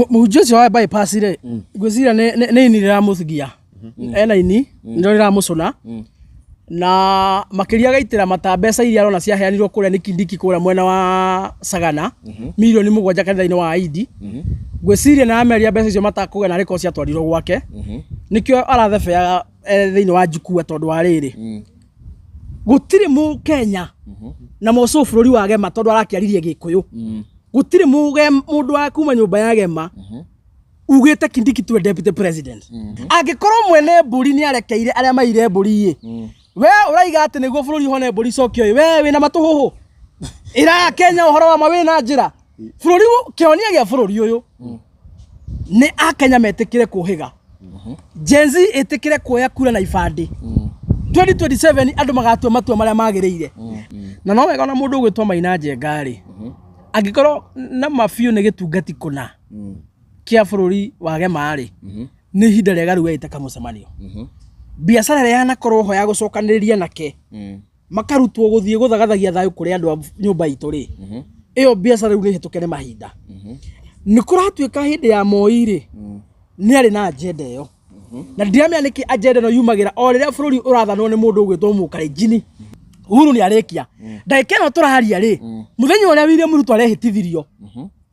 Mujojo wa bypass ire gwicira ne inira muthigia ena ini ndorira mucuna na makiria gaitira matambeca iria arona cia heanirwo kuria ni Kindiki kuria mwena wa Sagana milioni 7 kanitha-ini wa Aidi gwiciria na ameria mbeca icio matakugena riko cia twarirwo gwake nikio arathebea thiini wa Jukua tondu wa riri gutiri mu Kenya na moco bururi wa Gema tondu arakiaririe Gikuyu gutiri mundu wa kuma nyumba ya Gema ugite Kindiki tu deputy president angikorwo mwene mburi ni arekeire aria maire mburi we uraiga ati niguo bururi hone mburi cokio we wina matuhuhu ira Kenya uhoro wa mawina njira bururi kionia gia bururi uyu ni akenya metikire kuhiga Genzi etikire kuoya kura na ibandi 2027 andu magatua matua maria magirire na no wega na mundu gwitwa Maina Njenga angikorwo na mafiu ni gitungati kuna kia bururi wa Gema ni hinda rega riu etaka mucemanio biacara ria yanakorwo ho ya gucokaniria nake makarutwo guthie guthagathagia thayu kuri andu a nyumba itu ri iyo biacara riu ni hitukene mahinda ni kuratuika hindi ya Moi ni ari na agenda iyo na ndiamya niki agenda no yumagira o riria bururi urathanwo ni mundu gwitwo Mukalenjini Uhuru ni arekia ndagika no turaharia ri muthenya uria William Ruto arehitithirio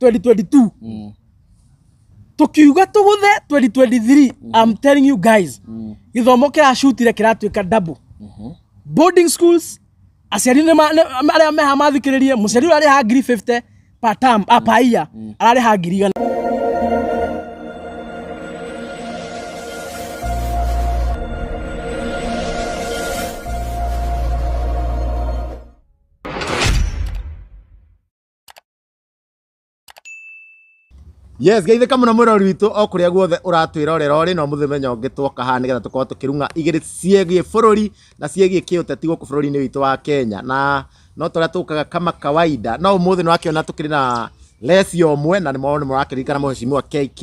2022 tukiuga tuguthe 2023 I'm telling you guys githomo kira shootire kiratuika double boarding schools aciari ni aria meha mathikiririe muciari uri ha 50 per term apaiya arari ha 100. Yes, geithika muno mwirori witu okuria guothe uratwirorera uri no muthemenya ungi twoka ha nigetha tukorwo tukirunga igiri ciegie bururi na ciegie kiuteti guku bururi-ini witu wa Kenya na no toria tukaga kama kawaida no umuthi no akiona tukiri na lesio mwe na nimone murakirikana muheshimiwa KK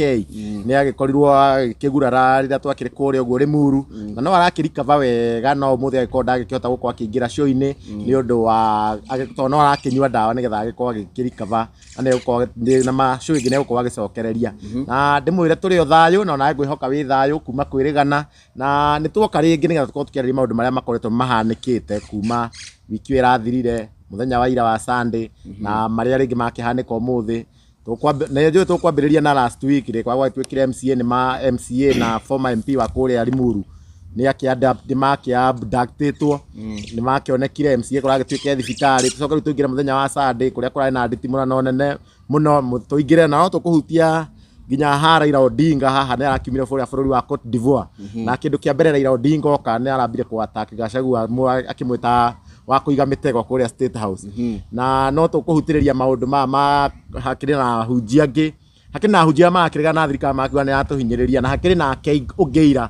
ni agikorirwo kigurara rira twakire kuria uguo Limuru na no arakirikava wega no umuthi agikonda agikihota guko akingira show-ini ni undu wa agitono no arakinywa dawa nigetha agikoo agikirikava na guko na ma show ingi ne guko agicokereria na ndimwire turi o thayu na ona ngwihoka wi thayu kuma kwirigana na nitwoka ringi nigetha tukorwo tukiarĩrĩria maundu maria makoretwo mahanikite kuma wiki irathirire muthenya wa ira wa Sunday na maria ringi makihanika umuthi tukwambiriria na last week ri kwa gwatwikire MCA ni ma MCA na former MP wa kuria Limuru ni akiadapt abductitwo ni makionekire MCA kuragitwike thibitari tucoka ru tuingira muthenya wa Sunday kuria kurari na nditi muno nene muno tuingire na no tukuhutia ginya ha Raila Odinga haha ni arakiumire bururi wa Cote d'Ivoire na kindu kia mbere Raila Odinga oka ni arambire ku attack Gachagua akimwita wa kuiga mitego kuria State House na no tukuhutiriria maundu ma hakiri na hunjia ngi hakiri na hunjia makiriga na thirikari makiuga ni atuhinyiriria na hakiri na ungeira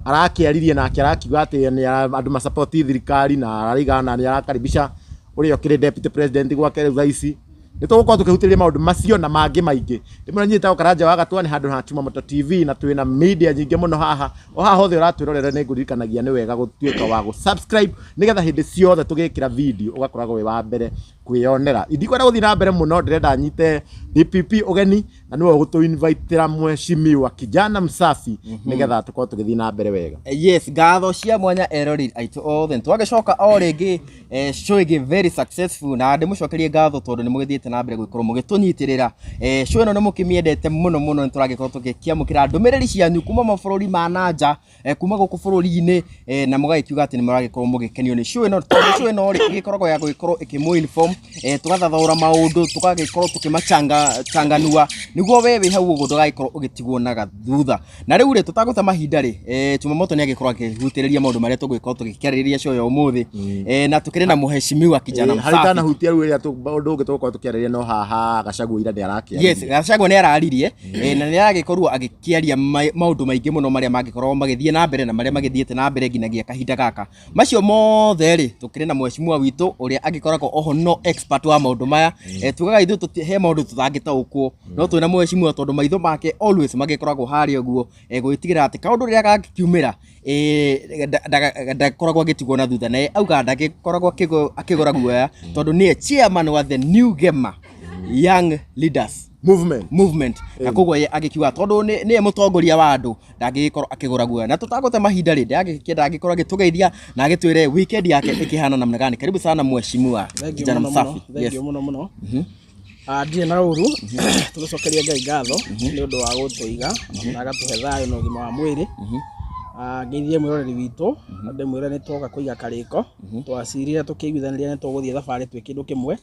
arakiaririe na arakiuga ati ni andu ma support thirikari na arigana ni arakaribisha uri okire deputy president gwake Raisi nitugukorwo tukihutiriria maundu macio na mangi maingi ndimwe nyita Karanja wa Gatwa ni handu ha Chuma Moto TV na twina media nyingi muno haha o haha hothe uratwirorera ni ngurikanagia ni wega gutwika wa subscribe nigetha hindi ciothe tugikira video ugakoragwo wi wa mbere kwiyonera indikwenda guthii na mbere muno ndirenda nyite DPP ugeni na niwe gutu invite mheshimiwa kijana msafi nigetha tukorwo tugithii na mbere wega. Yes, gatho cia mwanya erori aitu othe twagicoka o ringi show igi very successful na ndimucokerie gatho tondu ni mugithiite na mbere gwikorwo mugitunyitirira show ino ni mukimiendete muno nituragikorwo tugikiamukira ndumiriri cianyu kuma mabururi ma nanja kuma guku bururi-ini na mugakiuga ati ni muragikorwo mugikenio ni show ino tondu show ino igikoragwo ya gwikorwo ikimu inform tugathathaura maundu tugagikorwo tukimachanganua niguo wewe hau uguo ndugaikorwo ugitigwo na gathutha na riu ri tutaguta mahinda ri Chuma Moto ni agikorwo akihutiriria maundu maria tugwikorwo tugikiarĩrĩria show ya umuthi na tukiri na muheshimiwa kijana msafi haritana hutia riu ria undu ungi tugukorwo tukiarĩrĩria no haha Gachagua ira ni arakiaririe. Yes, Gachagua ni araririe na ni aragikorwo agikiaria maundu maingi muno maria magikorwo magithie na mbere na maria magithiete na mbere nginyagia kahinda gaka macio mothe ri tukiri na muheshimiwa witu uria agikoragwo oho no expert wa maundu maya tugaga ithu he maundu tutangitaukwo no twina muheshimiwa tondu maitho make always magikoragwo haria guo gwitigira ati kaundu riria gakiumira ndakoragwo agitigwo na thutha na auga ndagikoragwo akigora guoya tondu ni chairman wa the New Gema Young Leaders movement na koguo agikiuga tondu ni mutongoria wa andu ndangikorwo akigura guoya na tutagute mahinda rindi agikienda agikorwo agitugeithia na agitwire weekend yake ikihana namna gani. Karibu sana mheshimiwa kijana msafi. Thank you muno ndiye na ruru tugicokeria Ngai ngatho ni undu wa gutuiga na agatuhe thayo na ugima wa mwiri. Ngeithie mwiroreri witu ndimwire ni twoka kuiga kariko twacirire tukiguithaniria ni tuguthie thabari twi kindu kimwe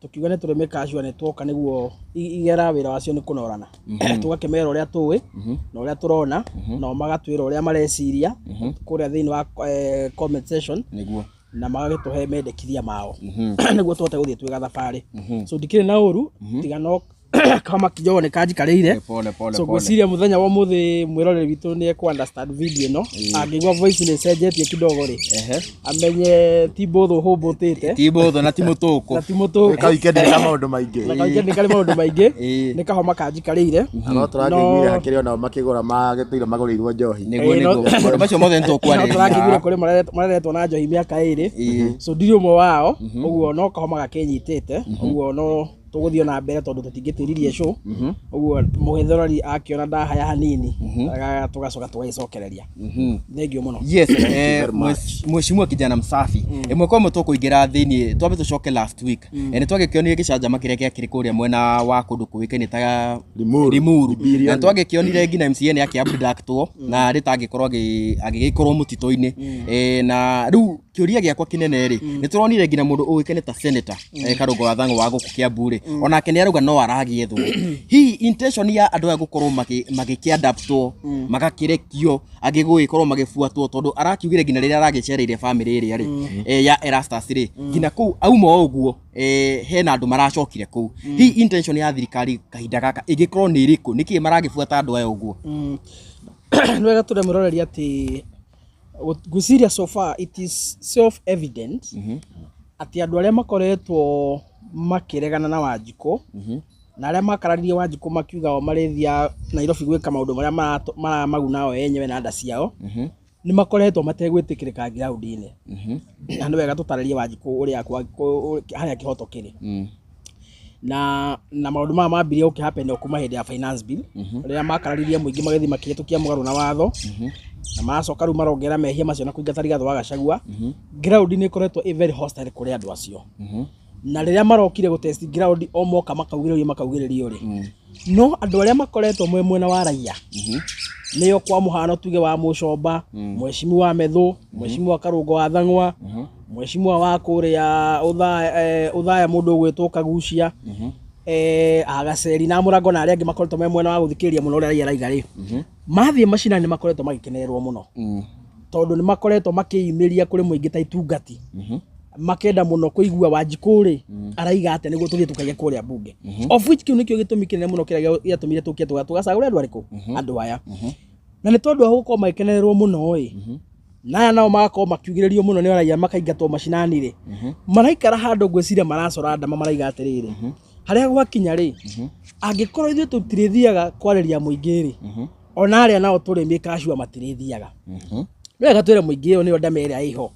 tukiuga ni turime casual ni twoka niguo igera wira wacio ni kunorana tugakemera uria tuwi na uria turona na magatwira uria mareciria kuria thiini wa comment section niguo na magagituhe mendekithia mao niguo twote guthie twiga thabari. So ndikire na uru tiga no kama kijogo ni kaji karire so gwiciria muthenya wa muthi mwiroreri witu ni ku understand video no angigwa voice ni sejetie kidogo ri amenye ti botho hobotete ti botho na ti mutuku ka weekend ni kama maundu maingi na weekend ni kama maundu maingi ni kahoma kaji karire no turakiguire hakiri ona makigura magitire magurirwo njohi niguo maundu macio mothe ntukwari turakiguire kuri mareretwo na njohi miaka iri so ndiri umwe wao uguo no kahoma gakenyitete uguo no tuguthio na mbere tondu tutingitiririe show uguo muhithorari akiona ndahaya hanini tugacoka tugaicokereria. Thank you muno. Yes, mheshimiwa kijana msafi imwe kwa muto kuingira thiini twabe tucoke last week ni twagikionire gicanjama kiria giakiri kuria mwena wa kundu kuwike ni ta Limuru na twagikionire ngina MCA ni akiabductwo na ritangikorwo agigikorwo mutito-ini na riu kiuria giakwa kinene ri ni turonire ngina mundu uwikene ta senator Karungo wa Thang'u wa guku Kiambu ona kene aruga no aragiethwo hi intention ya andu agukorwo magikiadaptwo magakirekio agiguikorwo magifuatwo tondu arakiugire ngina riria aragicereire family iria ri ya Erastus ri ngina ku auma uguo hena andu maracokire ku hi intention ya thirikari kahinda gaka igikorwo ni iriku niki maragifuata andu aya uguo nwega ture muroreri ati guciria so far it is self evident ati andu aria makoretwo makiregana na Wanjiku na aria makararirie Wanjiku makiuga o marethia Nairobi gwika maundu maria maramaguna o enyewe na nda ciao ni makoretwo mategwitikirika ground-ini na nĩ wega tutararie Wanjiku uria haria kihoto kiri na maundu maya mambirie ukihappen kuma hindi ya finance bill uria makararirie muingi magethi makihitukia mugaru na watho na macoka riu marongera mehia macio na kuingata rigatho wa Gachagua ground ni ikoretwo very hostile kuri andu acio na riria marokire gutest ground o moka makaugiririo ri no andu aria makoretwo mwena wa raia niyo kwa muhano tuge wa Mucomba mheshimiwa Methu mheshimiwa Karungo wa Thang'u mheshimiwa wa kuria uthaya mundu gwitwo Kagucia Agaceri na Murango na aria angi makoretwo mwena wa guthikiria muno uria raia raiga ri mathie macina ni makoretwo magikenererwo muno tondu ni makoretwo makiimiria kuri muingi ta itungati makenda muno kuigua Wanjiku ri araiga ate niguo tuthie tukaige kuria bunge of which kiu nikio gitumi kinene muno kiria giatumire tukie tugacagura andu ariku andu aya na ni tondu aguko maikenererwo muno na nao magakorwo makiugiririo muno ni raia makaingatwo macinani ri maraikara handu gwiciria maracora ndama maraiga atiriri haria gwakinya ri angikorwo ithuĩ tutirithiaga kwareria muingi ri ona aria nao turi mikashua matirithiaga wega twire muingi yo ni ndama iria iho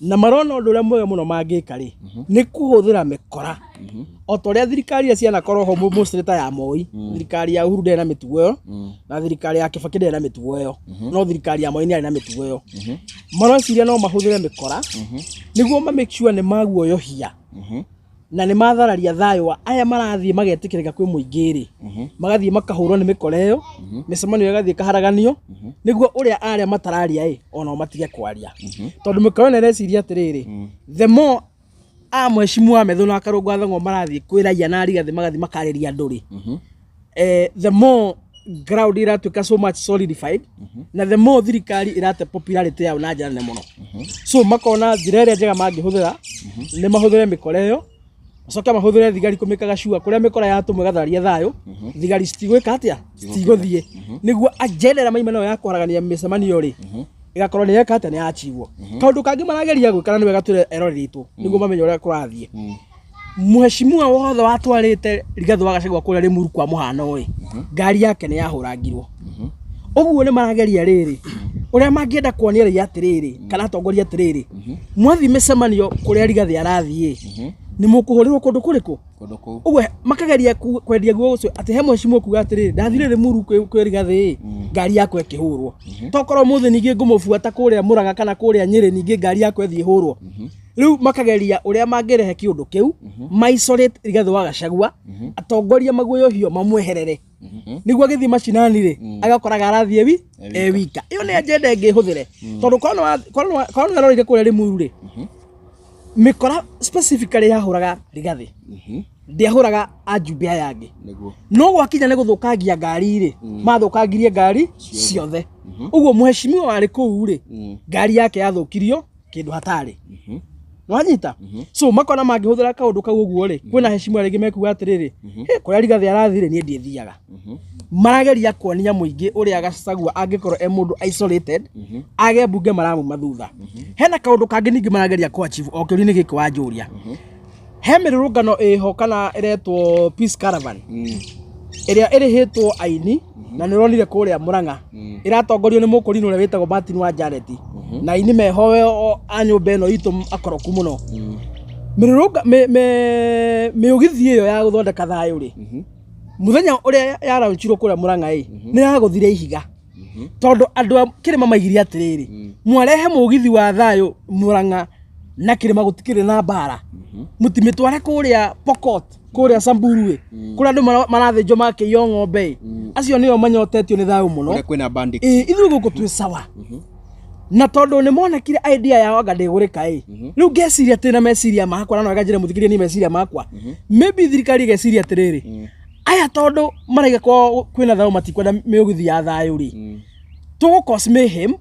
na marona undu uria mwega muno mangika ri ni kuhuthira mikora o toria thirikari cia nakorwo ho mostly ta ya Moi thirikari ya Uhuru ndena na mitugo yo na thirikari ya Kibaki ndena na mitugo yo no thirikari ya Moi ni ari na mitugo yo marociria no mahuthire mikora niguo ma make sure ni maguoyohia na ni mathararia thayo aya marathie magetikirika kwi muingi ri magathie makahurwo ni mikora yo micemanio igathie kaharaganio niguo uria aria matararia ona matige kwaria tondu mikora ne reciria atiriri the more mheshimiwa Methu na Karungo wa Thang'u marathie kwiraia na arigathi magathie makariria andu ri the more ground iratuika so much solidified na the more thirikari irate popularity yao na njara nene muno so makona njira iria njega mangihuthira ni mahuthire mikora yo Soka mahuthire thigari kumikaga shua kuria mikora yatumwe gatharia thayo thigari citigwika atia citiguthie niguo agenda maimano ya kwaragania micemanio ri igakorwo ni yeka atia ni achiwo kaundu kangi marageria gwikana ni wega twire erori itu niguo mamenye uria kurathie mheshimiwa wothe watwarite rigatho wa Gachagua kuria Limuru kwa muhano ngari yake ni yahurangirwo uguo ni marageria riri uria mangienda kuonia ri atiriri kana atongoria atiriri mwathi micemanio kuria rigathi arathie ni mukuhurirwo kundu kuriku kundu ku uwe makageria kwendia guo ucio ati he mwecimu kuga atiriri ndathire Limuru kweri gathi ngari yakwe ikihurwo tokorwo muthe ningi ngumubuata kuria Murang'a kana kuria Nyeri ningi ngari yakwe thi ihurwo riu makageria uria mangirehe kiundu kiu maisolate Rigathi wa Gachagua atongoria maguoyo hio mamweherere niguo githi macinani ri agakoraga arathie wika iyo ni agenda ingihuthire tondu kono arorire kuria Limuru ri mikora specifically yahuraga Rigathi ndiahuraga ajumbe aya angi no gwakinya ni guthukangia ngari ri mathukangirie ngari ciothe uguo muheshimiwa wari kuu ri ngari yake yathukirio kindu hatari nwanyita so makona mangihuthira kaundu kau uguo ri kwina heshimiwa ringi mekuga atiriri kuria Rigathi arathire nie ndiethiaga marageria kuonia muingi uria Gachagua angikorwo mundu isolated age bunge maramu mathutha hena kaundu kangi ningi marageria ku achieve okiri-ini giki wa njuria he mirurungano iho kana iretwo Peace Caravan iria irihitwo aini na nironire kuria Murang'a iratongorio ni mukurino uria witagwo Martin wa Janet na aini mehowe anyumba ino itu akoroku muno mirurunga miugithie iyo ya guthondeka thayu ri muthenya uria yaraunchirwo kuria Murang'a ni yaguthire ihiga tondu andu kirima maigiria atiriri mwarehe mugithi wa thayu Murang'a na kirima gutikire na bara mutimitware kuria Pokot kuria Samburu kuria andu marathinjo makiyo ng'ombe acio nio manyotetio ni thayu muno kuria kwina bandit ithu guku twi sawa na tondu ni monekire idea yao anga ndigurika riu ngeciria tina meciria makwa na no agajire muthikirie ni meciria makwa maybe thirikari geciria atiriri aya tondu maraiga kwina thayu matikwenda miugithi ya thayu ri tugucause mayhem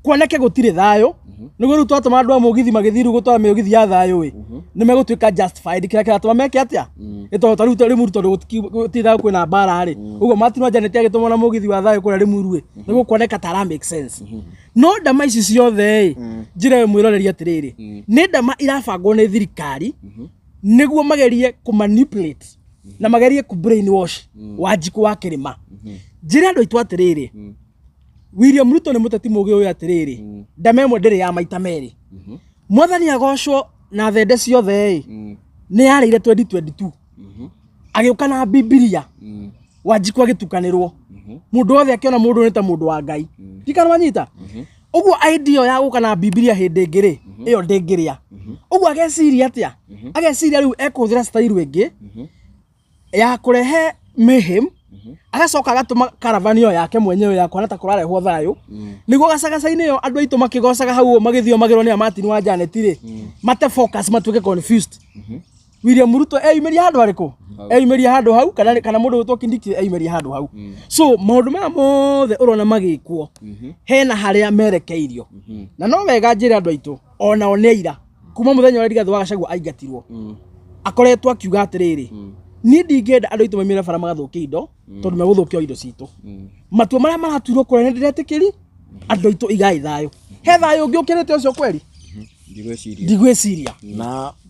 kuoneke gutire thayu niguo riu twatuma andu a mugithi magithiru gutwara miugithi ya thayu ni megutwika justified kira kiratuma meke atia ito taruta Limuru tondu guti thayu kwina bara ri uguo Martin wa Janet agituma na mugithi wa thayu kuria Limuru niguo kuoneka tara make sense no ndama ici ciothe njire mwiroreria atiriri ni ndama irabangwo ni thirikari niguo magerie ku manipulate na magerie ku brainwash Wanjiku wa Kirima njire andu aitu atiriri William Ruto ni muteti mugi uyu atiriri ndama imwe ndiri ya maita meri mwathani agocwo na thende ciothe ni yarire 2022 agiuka na Biblia Wanjiku agitukanirwo mundu wothe akiona mundu ni ta mundu wa Ngai tikana wanyita uguo idea ya guka na Biblia hindi ingiri iyo ndingiria uguo ageciria atia ageciria riu ekuthira style ingi ya kurehe mayhem agacoka agatuma caravan iyo yake mwenyewe ya kwana ta kurarehwo thayu niguo gacagacaine iyo andu aitu makigocaga hau magithio magirwo ni Martin wa Janet ri mate focus matuke confused William Ruto eyumeria handu hariku eyumeria handu hau kana mundu witwo Kindiki eyumeria handu hau so maundu maya mothe urona magikwo hena haria merekeirio na no wega njira andu aitu ona oneira kuma muthenya wa Rigathi wa Gachagua aingatirwo akoretwo akiuga atiriri ni ndingenda andu aitu mamira bara magathukia indo tondu meguthukia indo citu matua maria maraturwo kuria ndiretikiri andu aitu igai thayu he thayu ungi ukirite ucio kweri ndigwiciria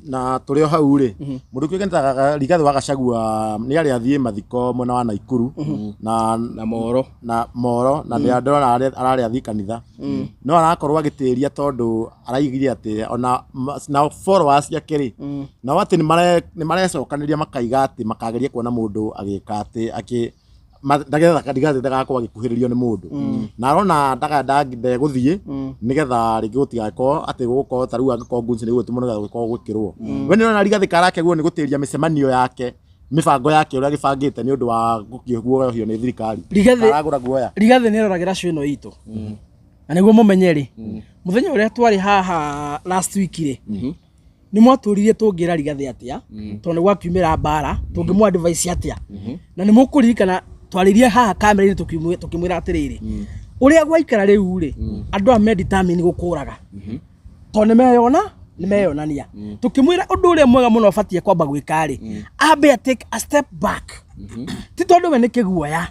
na turio hau ri mundu kwigentaga Rigathi wa Gachagua ni ari athie mathiko mwena wa Naikuru na Moro na ni andora arari athie kanitha no arakorwo agitiria tondu araigire ati ona na followers yake ri na wati ni marecokaniria makaiga ati makageria kuona mundu agika ati ndagetha Rigathi ndagakorwo agikuhiririo ni mundu na arona ndagende guthie nigetha ringi gutigakorwo ati gukorwo taru angikorwo ngunci ni gutuma nigetha gukorwo gwikirwo we nirona Rigathi karake guo ni gutiria micemanio yake mibango yake uria gibangite ni undu wa gukiguohio ni thirikari aragura guoya Rigathi ni roragira cio ino itu na niguo mumenye ri muthenya uria twari haha last week ri ni mwaturirie tungira Rigathi atia tondu gwakiumira bara tungimwa advice atia na ni mukuririkana twaririe haha kamera-ini tukimwira atiriri uria gwaikara riu ri andu a determine gukuraga tondu ni meyonania tukimwira undu uria mwega muno abatie kwamba gwika ri ambe take a step back ti tondu we ni kiguoya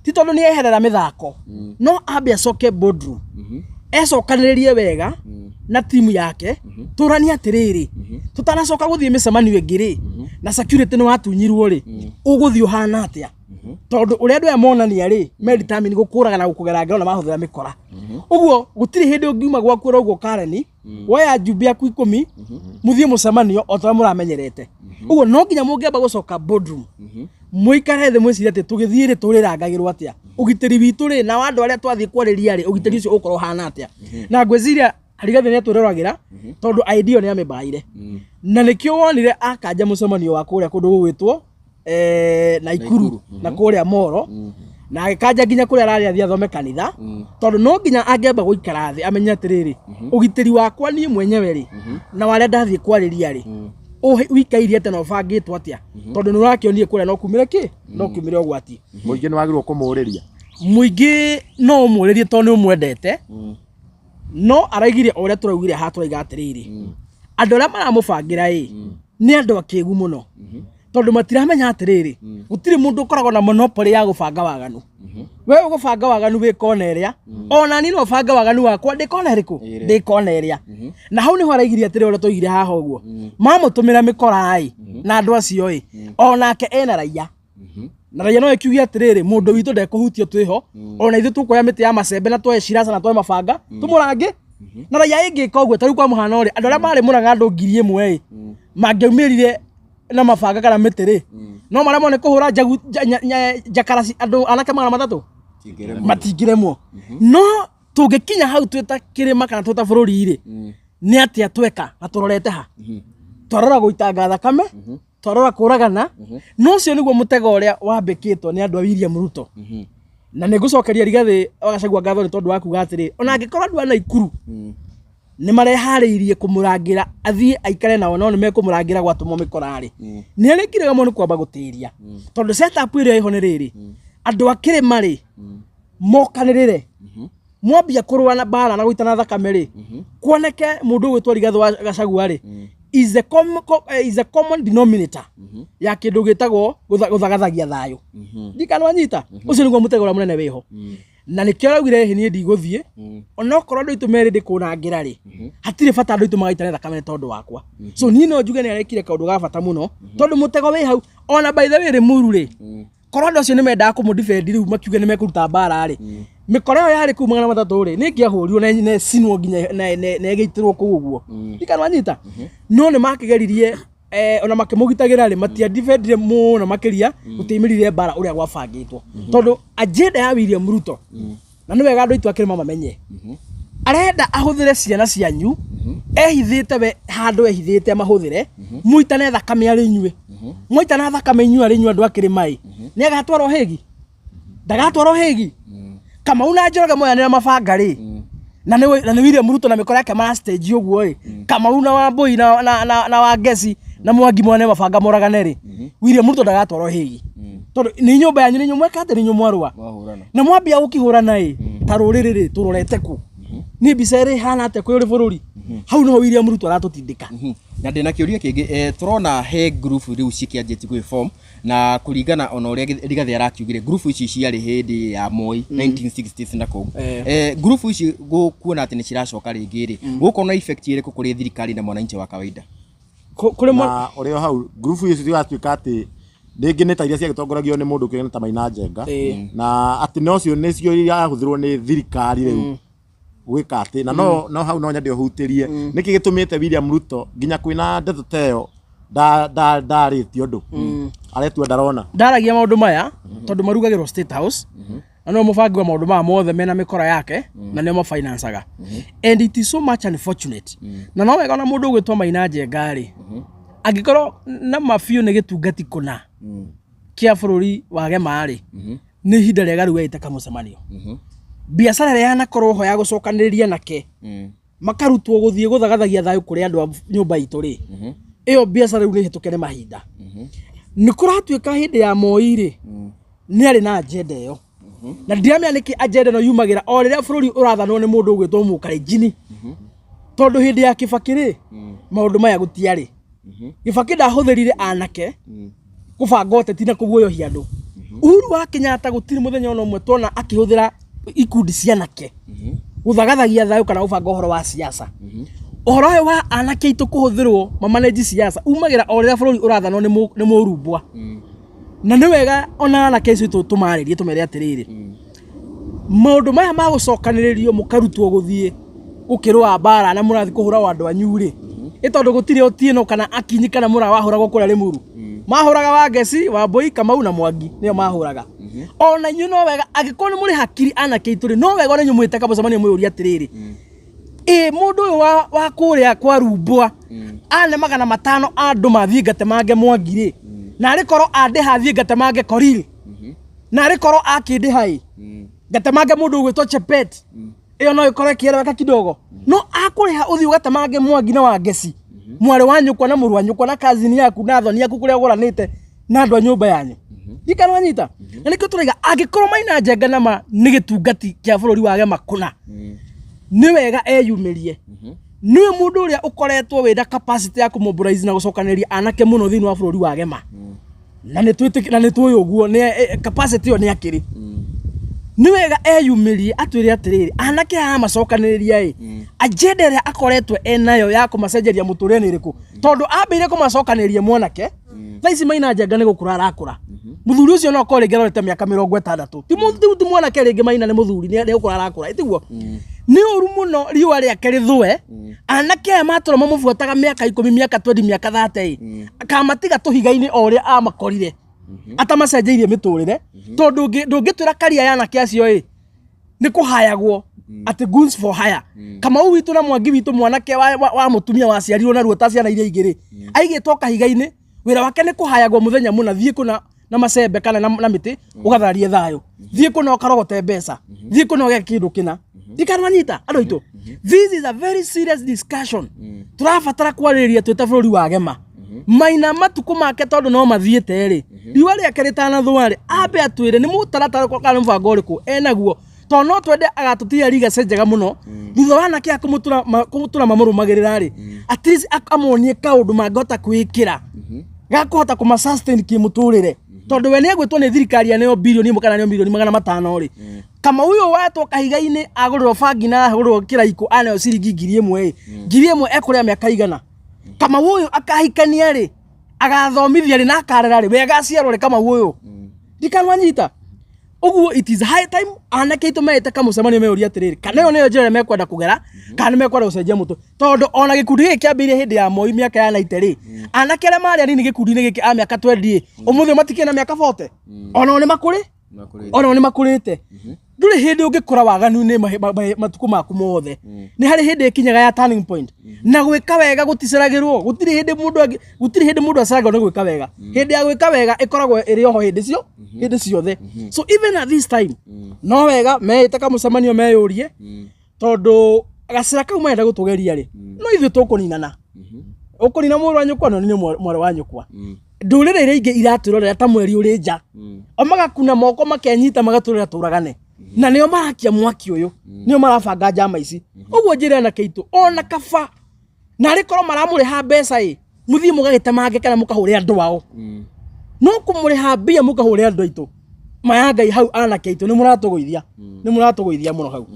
ti tondu ni eherera mithako no ambe acoke boardroom ecokaniririe wega na timu yake turania atiriri tutanacoka guthie micemanio ingiri na security ni watunyirwo ri uguthio hana atia tondu uria andu amonania ri determine gukuraga na gukugera ngero na mahuthira mikora uguo gutiri hindi ungiuma gwakura uguo Kareni woya njumbi yaku 10 muthie mucemanio o ta muramenyerete uguo no nginya mungiamba gucoka boardroom muikare the mwiciria ati tugithie ri turirangagirwo atia ugitiri witu ri na wandu aria twathie kwariria ri ugitiri ucio ukorwo hana atia na ngwiciria Rigathi ni atwireragira tondu idea ni amebaire na nikio wonire akanja mucemanio wa kuria kundu gugwitwo Naikuru na kuria Moro na agikanja nginya kuria arari athia thome kanitha tondu no nginya angiamba guikara thi amenya atiriri ugitiri wakwa ni mwenyewe ri na wale ndathie kwariria ri wikairie ate no bangitwo atia tondu nurakionire kuria no kumire ki no kumire ogwati muingi ni wagirwo kumuriria muingi no umuririe tondu umwendete no araigire oria turaugire ha turaiga atiriri andu aria maramubangira ni andu akigu muno tondu matiramenya atiriri gutiri mundu ukoragwo na monopoly ya gubanga waganu we ugubanga waganu we kona eria ona ni no banga waganu wakwa ndikona riku ndikona eria na hau ni ho araigirie atiriri oria toigire haha uguo mamutumira mikora na andu acio onake ena raia na raia no ekiugia atiriri mundu witu ndekuhutio twiho ona ithu tukoya miti ya macembe na twoe cirasa na twoe mabanga tumurange na raia ingi koguo tari kwa muhana uri andu aria mari muraga andu 1000 mangeumirire na mabanga kana miti no maria mone kuhura jagu jakarasi andu anake magana matatu matingiremwo no tungikinya hau twita kirima kana twita bururi ri ni atia tweka na turorete ha twarora guitanga thakame twarora kuragana no cio niguo mutego uria wambikitwo ni andu a William Ruto na nigucokeria Rigathi agacagua ngatho ni tondu wa kuga atiri ona angikorwo andu a Naikuru ni marehariirie kumurangira athie aikare nao no ni mekumurangira gwatumo mikorari ni arikire mo ni kwamba gutiria tondu setup iria iho ni riri andu akire mari mokanirire mwambia kurwa na bara na guitana thakame ri kuoneke mundu gwitwa Rigathi agacagua ri is a common denominator ya kindu gitagwo guthagathagia thayo ndikano nyita ucio niguo mutego ura munene wiho na nikio raugire hi ni ndigũthie ona okorwo andu itumeri ndikunangira ri hatire bata andu itumagaitane thakame tondu wakwa so ni no njuge ni arekire kaundu ga bata muno tondu mutego wi hau ona by the way ri muru ri korwo andu acio ni mendaga kumudefend riu makiuge ni mekuruta mbara ri mikoro yari ku magana matatu ri ni kiahurio na sinwo nginya na egeitirwo ku uguo ndikano nyita no ni makigeririe ona makimugitagira ri matia defendire muno makiria gutimirire bara uria gwabangitwo tondu agenda ya William Ruto na ni wega andu itu akire mamenye arenda ahuthire ciana cianyu ehithite we handu ehithite mahuthire muitane thakame ari nyue muitana thakame nyue ari nyue andu akire mai ni agatwaro hegi ndagatwaro hegi kama una Njoroge moya ni mabanga ri na ni William Ruto na mikora yake ma stage uguo ri kama una Wambui na Wangeci na Mwangi mwane mabanga moragane ri William Ruto ndagatwaro hegi tondu ni nyumba yanyu ni nyumweka ati ni nyumwarua na mwambia ukihurana ta ruriri ri turorete ku ni bicere hana ate kuri bururi hau no William Ruto aratutindika na ndina kiuria kingi turona he group riu cikianjiti gwi form na kuringana ona uria Rigathi arakiugire group ici ciari hindi ya Moi 1960s na kou group ici kuona ati ni ciracoka ringi ri gukona effect iriku kuri thirikari na mwananchi wa kawaida kuri na urio hau group ici tigatuika ati ndingi ni ta iria ciagitongoragio ni mundu kigena ta Maina Njenga na ati no cio ni cio irahuthirwo ni thirikari riu gwika ati na no hau no nyande ohutirie niki gitumite William Ruto nginya kwina ndeto teo ndarĩtio ndũ aretua ndarona ndaragia maundu maya tondu marugagirwo State House na no mubangi wa maundu maya mothe mena mikora yake na nio mafinancaga and it is so much unfortunate na no wega na mundu gwitwa Maina Njenga ri angikorwo na mafio ni gitungati kuna kia bururi wage mari ni ihinda rĩega rĩu aitaka mucemanio biacara ria na korwo ho ya gucokaniriria nake makarutwo guthie guthagathagia thayu kuri andu a nyumba itu ri iyo biacara riu ni hitukene mahinda ni kuratuika hindi ya Moi ri ni ari na agenda iyo na ndiamya niki agenda no yumagira o riria bururi urathanwo ni mundu gwitwo Mukalenjini tondu hindi ya Kibaki ri maundu maya gutiari Kibaki ndahuthirire anake kubanga uteti na kuguoyohia andu Uhuru wa Kenyatta gutiri muthenya ono mwe tona akihuthira ikundi cia anake guthagathagia thayu kana ubanga uhoro wa siasa uhoro wa anake itu kuhuthirwo mamanage siasa umagira o riria bururi urathanwo ni murumbwa na ni wega ona anake icio tumaririe tumere atiriri maundu maya ma gucokaniririo mukarutwo guthie gukirwa bara na murathi kuhura wandu anyuri itondu gutire Otieno kana Akinyi kana mura wahuragwo kuria Limuru mahuraga Wangeci Wambui Kamau na Mwangi nio mahuraga ona inyu no wega agikoni muri hakiri anake ituri no wega ona inyu mwite kamucemania mwiyuri atiriri mundu uyu wa kuria kwa Rumbwa ane 500 andu mathie ngatemange Mwangi na arikorwo andiha thie ngatemange Koriri na arikorwo akindiha ngatemange mundu gwitwo Chepet iyo no ikore kiereka kidogo no akuriha uthi ugatemange Mwangi na Wangeci mwari wa nyukwa na muru wa nyukwa na kazini yaku na thoni yaku kuria guranite na andu a nyumba yanyu ikarwa nyita na nikio turiga agikorwo maina njenga na ma ni gitungati kia bururi wa Gema kuna ni wega eyumirie ni mundu uria ukoretwo wina capacity ya kumobilize na gucokaniria anake muno thini wa bururi wa Gema na ni tuyoguo ni capacity yo ni akiri ni wega eyumirie atwire atiriri anake ha macokaniria agenda ria akoretwo enayo ya kumacenjeria muturire ni riku tondu ambire kumacokaniria mwanake thaici maina njenga ni gukura arakura muthuri ucio no kore ngerorete miaka 60 ti mwanake ringi maina ni muthuri ni gukura arakura itiguo ni uru muno riwa riake rithwe anake matura mamubuataga miaka 10 miaka 20 miaka 30 akamatiga tuhiga-ini o ria amakorire atamacenjeirie miturire tondu ndungitwira karia yana kiacio ni kuhayagwo ati goons for hire kama witu na Mwangi witu mwanake wa mutumia wa ciarirwo na ruo ta ciana iria igiri aigitwo kahiga-ini wira wake ni kuhayagwo muthenya muna thie kuna na macembe kana na miti ugatharie thayo thie kuna ukarogote mbeca thie kuna uge kindu kina ndikananyita andu itu this is a very serious discussion turabatara kwariria twita bururi wa Gema maina matuku make tondu no mathiete ri riwa riake ritana thwari ambe atwire ni mutaratara kwa kana mvango uriku enaguo to no twende agatutia riga cenjega muno thutha wana kia kumutura mamurumagirira ri at least akamonie kaundu mangota kwikira gakuhota kuma sustain ki muturire tondu we ni egwitwo ni thirikari aneo bilioni kana ni milioni 500 ri kama huyo watwo kahiga-ini agurwo bangi na agurwo kiraiko aneo ciringi 1000 ekuria miaka igana kama huyo akahikania ri agathomithia ri na akarera ri wega aciarwo ri kama huyo ndikanwanyita uguo it is high time anake itu mete kamucemanio meyuri atiriri kana yo neyo njira mekwenda kugera kana mekwenda gucenjia mutu tondu ona gikundi giki kiambirie hindi ya Moi miaka ya 90 ri anake aria mari anini gikundi-ini giki a miaka 20 umuthi matikiena miaka 40 ona ni makuri ona ni makurite nduri hindi ungikura waganu-ini matuku maku mothe ni hari hindi ikinyaga ya turning point na gwika wega guticeragirwo gutiri hindi mundu aceragirwo ni gwika wega hindi ya gwika wega ikoragwo iri oho hindi ciothe so even at this time no wega meite kamucemanio meyurie tondu gacira kau marenda gutugeria ri no ithu tukuninana ukunina mwari wa nyukwa no ni mwari wa nyukwa ndurire iria ingi iraturorera ta mweri uri nja magakuna moko makenyita magaturira turagane na nio marakia mwaki uyu nio marabanga njama ici uguo njire na keitu ona kaba na rikorwo maramuriha mbeca muthie mugagitemange kana mukahure andu ao no kumuriha mbia mukahure andu aitu maya Ngai hau ana keitu ni muratugwithia muno hau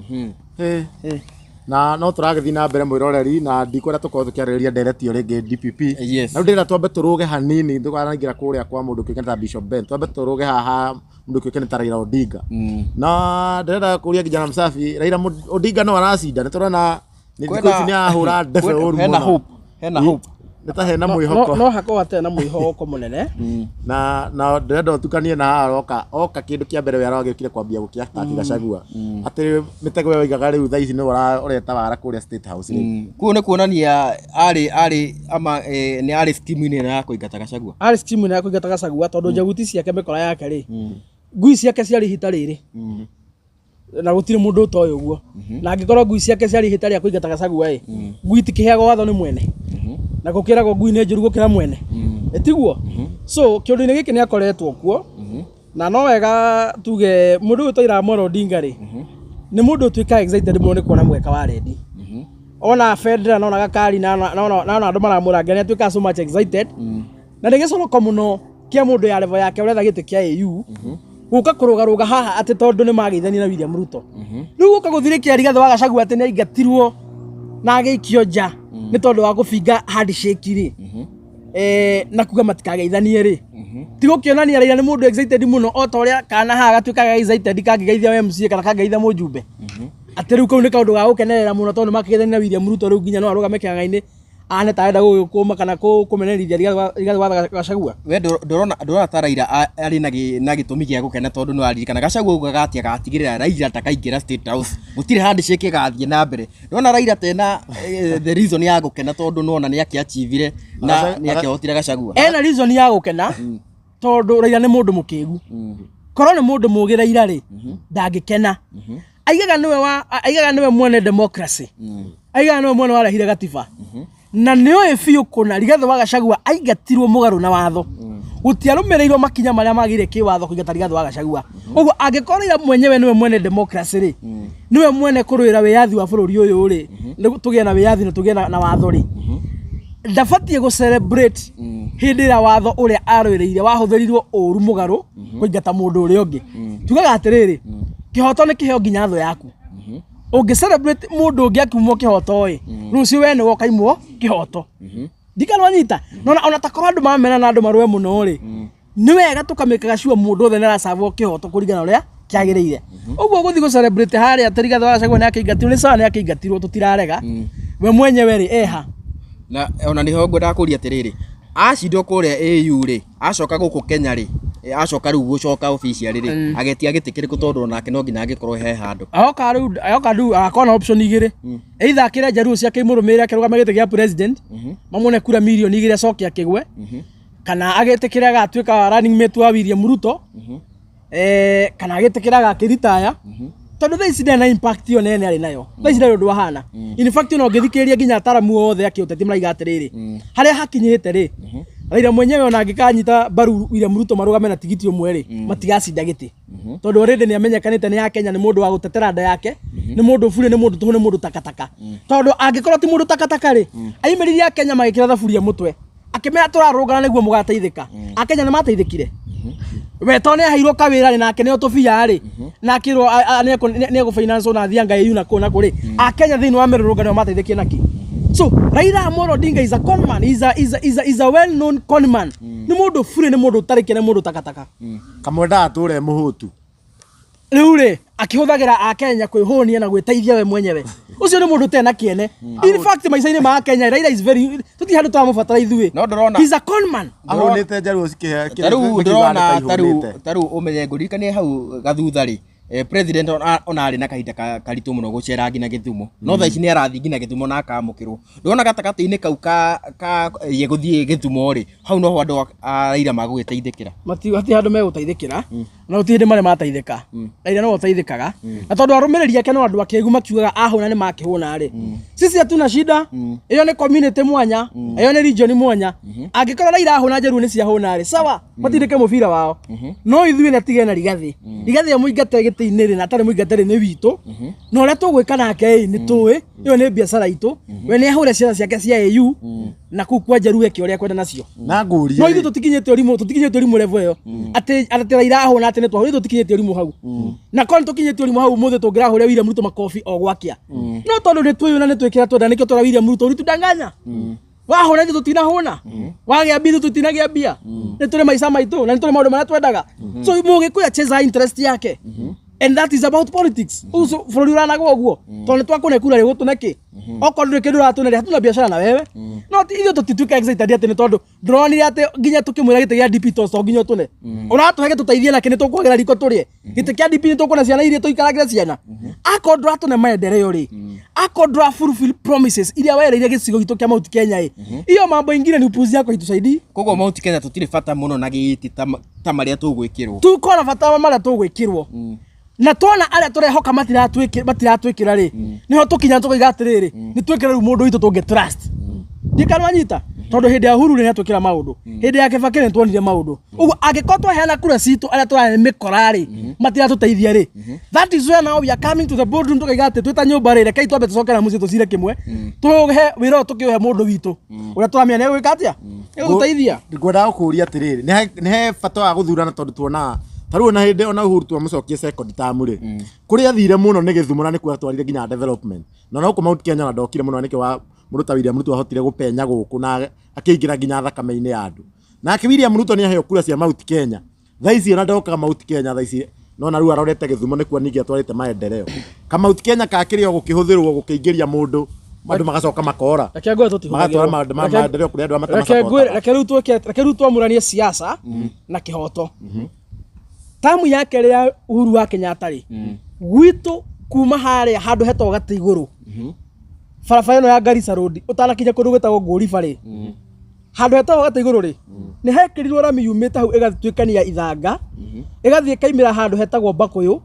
na no turagithii na mbere mwiroreri na ndikwenda tukorwo tukiarĩrĩria ndereti ringi DPP na ndira twambe turuge hanini tukarangira kuria kwa mundu kigenda Bishop Ben twambe turuge haha mundu kigenda Raila Odinga na ndira kuria kijana msafi Raila Odinga no aracinda niturona ni thikũ ni ahura ndebe uru hena hope nita hena mwihoko no hako ate na mwihoko munene na ndenda tukanie na haroka oka kindu kia mbere wera wagikire kwambia gukia taki Gachagua ati mitego we waigaga riu thaici ni ureta wara kuria State House kuo ni kuonania ari ama ni ari scheme ni ya kuingata Gachagua ari scheme ni ya kuingata Gachagua tondu njaguti ciake mekora yake ri ngui ciake ciari hita riri na gutire mundu utoyo guo na angikorwo ngui ciake ciari hita ria kuingata Gachagua ngui tikiheagwo watho ni mwene na gukiragwo ngui ni njuru gukira mwene etiguo so kiundu-ini giki ni akoretwo kuo na no wega tuge mundu utoira Moro Odinga ri ni mundu tuika excited muno ni kuona mweka wa ready ona federal na ona gakari na andu maramuranga ni tuika so much excited na ndigicoroka muno kia mundu ya level yake uretha giti kia AU guka kurugaruga haha ati tondu ni magithani na William Ruto riu guka guthirikia rigatho wa Gachagua ati ni aingatirwo na ageikio nja ni tondu wa gubinga handshake ri na kuga matikageithanie ri tigo kionania Raila ni mundu excited muno o ta uria kana ha gatuika excited kangigeithia MC kana kangigeithia mujumbe Atĩ rĩu kau nĩ kaũndũ ga gũkenerera mũno tondũ makĩgethania na William Ruto rĩu nginya no arũgame kĩanga-inĩ ane ta enda gũkũma kana kũmenerithia Rigathĩ wa Gachagua. We ndũrona ta Raila arĩ na gĩtũmi gĩa gũkena tondũ nĩ aririkana Gachagua augaga atĩ agatigĩrĩra Raila ndakaingĩra State House, gũtirĩ handshake ĩgathiĩ na mbere. Ndona Raila tena the reason ya gũkena tondũ nona nĩ akĩachievire na nĩ akĩhotire Gachagua. Ena reason ya gũkena tondũ Raila nĩ mũndũ mũkĩgu. Korwo nĩ mũndũ mũgĩ Raila rĩ ndangĩkena. Aigaga nĩwe mwene democracy. Aigaga nĩwe mwene warehire gatiba. Na nĩoĩ biũ kũna Rigathĩ wa Gachagua aingatirwo mũgarũ na watho. Gũtiarũmĩrĩirwo makinya marĩa magĩrĩire kĩwatho kũingata Rigathĩ wa Gachagua. Ũguo angĩkorwo Raila mwenyewe nĩwe mwene democracy rĩ, nĩwe mwene kũrũĩra wĩyathi wa bũrũri ũyũ rĩ, tũgĩe na wĩyathi na tũgĩe na watho rĩ, ndabatiĩ gũ-celebrate hĩndĩ ĩrĩa watho ũrĩa arũĩrĩire wahũthĩrirwo ũru mũgarũ kũingata mũndũ ũrĩa ũngĩ. Tugaga atĩrĩrĩ, kĩhoto nĩ kĩheo nginya thũ yaku. Ũngĩ-celebrate mũndũ ũngĩ akiumwo kĩhoto ĩ, rũciũ we nĩwe ũkaimwo kĩhoto. Ndikana wanyita. Ona ta korwo andũ mamena na andũ marũe mũno rĩ, nĩ wega tũkamĩkaga sure mũndũ othe nĩ aracabwo kĩhoto kũringana ũrĩa kĩagĩrĩire. Ũguo gũthiĩ gũ-celebrate harĩa atĩ Rigathĩ wa Gachagua nĩ akĩingatirwo nĩ sawa nĩ akĩingatirwo tũtirarega. We mwenyewe rĩ eha. Na ona nĩho ngwendaga kũria atĩrĩrĩ, acindwo kũrĩa AU rĩ, acoka gũkũ Kenya rĩ, acoka rĩu gũcoka official rĩ, agetia gĩtĩ kĩrĩkũ tondũ nake no nginya angĩkorwo he handũ. Aoka rĩu akona option igĩrĩ. Either akĩre Jaruo ciake imũrũmĩrĩre akĩrũgama gĩtĩ gĩa president, mamũne kura milioni 2 acoke akĩgwe, kana agĩtĩkĩra agatuĩka running mate wa William Ruto, kana agĩtĩkĩra agakĩritaya. Tondũ thaa ici ndena impact yo nene arĩ nayo. Thaa ici ndĩ ũndũ wahana. In fact no ngĩthikĩrĩria nginya ataramu othe akĩũteti maraiga atĩrĩrĩ. Harĩa hakinyĩte rĩ, Raila mwenyewe ona angĩkanyita mbaru William Ruto marũgame na tigiti ũmwe rĩ, matigacinda gĩtĩ. Tondũ already nĩ amenyekanĩte nĩ ya Kenya nĩ mũndũ wa gũtetera nda yake, nĩ mũndũ bure, nĩ mũndũ tũhũ, nĩ mũndũ takataka. Tondũ angĩkorwo ti mũndũ takataka rĩ, aimĩrĩria Kenya magĩkĩra thaburia mũtwe. Akĩmera tũrarũgana nĩguo mũgateithĩka. Akenya nĩ mateithĩkire. We to nĩ aheirwo kawĩra rĩ nake nĩo tũbia rĩ, nakĩrwo nĩ egũ-finance na thianga EU na kũrĩ. Akenya thĩinĩ wa mĩrũrũngano mateithĩkie naki. So Raila Amolo Odinga is a conman, is a well-known conman. Nĩ mũndũ bure, nĩ mũndũ ũtarĩ kĩene, mũndũ takataka. Kamwendaga tũre mũhũtu. Rĩu rĩ akĩhũthagĩra Akenya kwĩhũnia na gwĩteithia we mwenyewe. Ũcio nĩ mũndũ tena kĩene. In fact maica-inĩ ma Kenya Raila is very tũti handũ tũramũbatara ithuĩ. No ndĩrona he's a conman. Ahũnĩte Jaruo cikĩhe tarĩu ndĩrona tarĩu ũmenye ngũririkanie hau gathutha rĩ, president ona arĩ na kahinda karitũ mũno gũcera nginya Gĩthumo. No thaa ici nĩ arathiĩ nginya Gĩthumo na akamũkĩrwo. Ndĩrona gatagatĩ-inĩ kau ye gũthiĩ Gĩthumo rĩ, hau no andũ a Raila magũgĩteithĩkĩra. Mati handũ megũteithĩkĩra na gũtirĩ hĩndĩ marĩ mateithĩka. Raila no ũteithĩkaga. Na tondũ arũmĩrĩri ake no andũ akĩgu makiugaga ahũna nĩ makĩhũna rĩ. Sisi hatuna shida. Iyo nĩ community mwanya, iyo nĩ region mwanya. Angĩkorwo Raila ahũna Jaruo nĩ ciahũna rĩ, sawa, matindĩke mũbira wao. No ithuĩ nĩ atige na Rigathĩ. Rigathĩ mũingate gĩtĩ-inĩ rĩ na atarĩ mũingate rĩ nĩ witũ. Na ũrĩa tũgwĩka nake nĩ tũĩ, iyo nĩ biacara itũ. We nĩ ahũre ciara ciake cia AU na kuu kwa Jaruo eke ũrĩa kwenda nacio. Na ngũrie. No ithuĩ tũtikinyĩte ũrimũ level ĩyo. Atĩ Raila ahũna atĩ nĩ twahũrĩtwo tũkinyĩte ũrimũ hau. Na korwo tũkinyĩte ũrimũ hau mũthĩ tũngĩrahũrĩa William Ruto makobi o gwakia. No tondũ nĩ twĩyũ na nĩ twĩkĩra twenda nĩkĩo twara William Ruto ũritudanganya. Wahũna ithuĩ tũtinahũna. Wagĩa mbia tũtinagĩa mbia. Nĩ tũrĩ maica maitũ na nĩ tũrĩ maũndũ marĩa twendaga. So mũgĩkũya cheza interest yake. And that is about politics. Uso bũrũri ũranagwo ũguo. Tondũ nĩ twakũne kura rĩ gũtũneke. Okorwo ndũrĩ kĩndũ ũratũne hatuna biacara na wewe. No ithuĩ tũtituĩka excited atĩ nĩ tondũ ndronire atĩ nginya tũkĩmwĩra gĩtĩ gĩa DP to nginya ũtũne. Ũratũhe gĩtũteithie nake nĩ tũkwagĩra riko tũrĩe. Gĩtĩ kĩa DP nĩ tũkũna ciana iria tũikaragĩra ciana. Akorwo ndũratũne maendeleo rĩ. Akorwo ndũra fulfill promises iria wereire gĩcigo gitũ kĩa Mount Kenya ĩ. Iyo mambo ingine ni upuzi yako itusaidii. Koguo Mount Kenya tũtirĩ bata mũno na gĩtĩ ta marĩa tũgwĩkĩrwo. Tuko na bata marĩa tũgwĩkĩrwo. Na tuona arĩa tũrehoka matiratwĩkĩra rĩ, niho tũkinya tũkoiga atĩrĩrĩ, nĩ twĩkĩra rĩu mũndũ witũ tũngĩ trust. Ndikana wanyita tondũ hĩndĩ ya Uhuru nĩ atwĩkĩra maũndũ, hĩndĩ ya Kibaki nĩ tuonire maũndũ. Ũguo angĩkorwo twaheana kura citũ arĩa tũrarĩ mĩkora rĩ, matiratũteithia rĩ, that is where now we are coming to the boardroom tũkoiga atĩ twĩta nyũmba rĩ, rekei twambe tũcokera mũciĩ tũcire kĩmwe, tũhe wĩra ũyũ tũkĩũhe mũndũ witũ ũrĩa tũramenya nĩ egwĩka atĩa, egũtũteithia. Ngwendaga gũkũria atĩrĩrĩ, nĩ he bata wa gũthurana tondũ tuonaga tarĩu ona hĩndĩ ona Uhuru twamũcokia second term rĩ, kũrĩa athire mũno nĩ Gĩthumo na nĩ kuo atwarire nginya development. Na no Mount Kenya na ndokire mũno nĩkĩ wa mũndũ ta William Ruto ahotire gũpenya gũkũ na akĩingĩra nginya thakame-inĩ ya andũ. Nake William Ruto nĩ aheo kura cia Mount Kenya. Thaa ici ona ndoka Mount Kenya thaa ici no na riu arorete Githumo nikuo ningi atwarite maendeleo kama Mount Kenya kakiri gukihuthirwo gukiingiria mundu andu magacoka makora reke ngwe tutihuthagira maendeleo kuri andu amatamasa reke riu twamuranie siasa na kihoto tamu yake ria Uhuru wa Kenyatta ri gwitu kuma haria handu hetwo gati iguru barabara ino ya Garissa Road utanakinya kundu gwetagwo Nguri bari handu hetwo gati iguru ri ni hekirirwo rami yumite hau igatwikania ithanga igathie kaimira handu hetagwo Bakuyu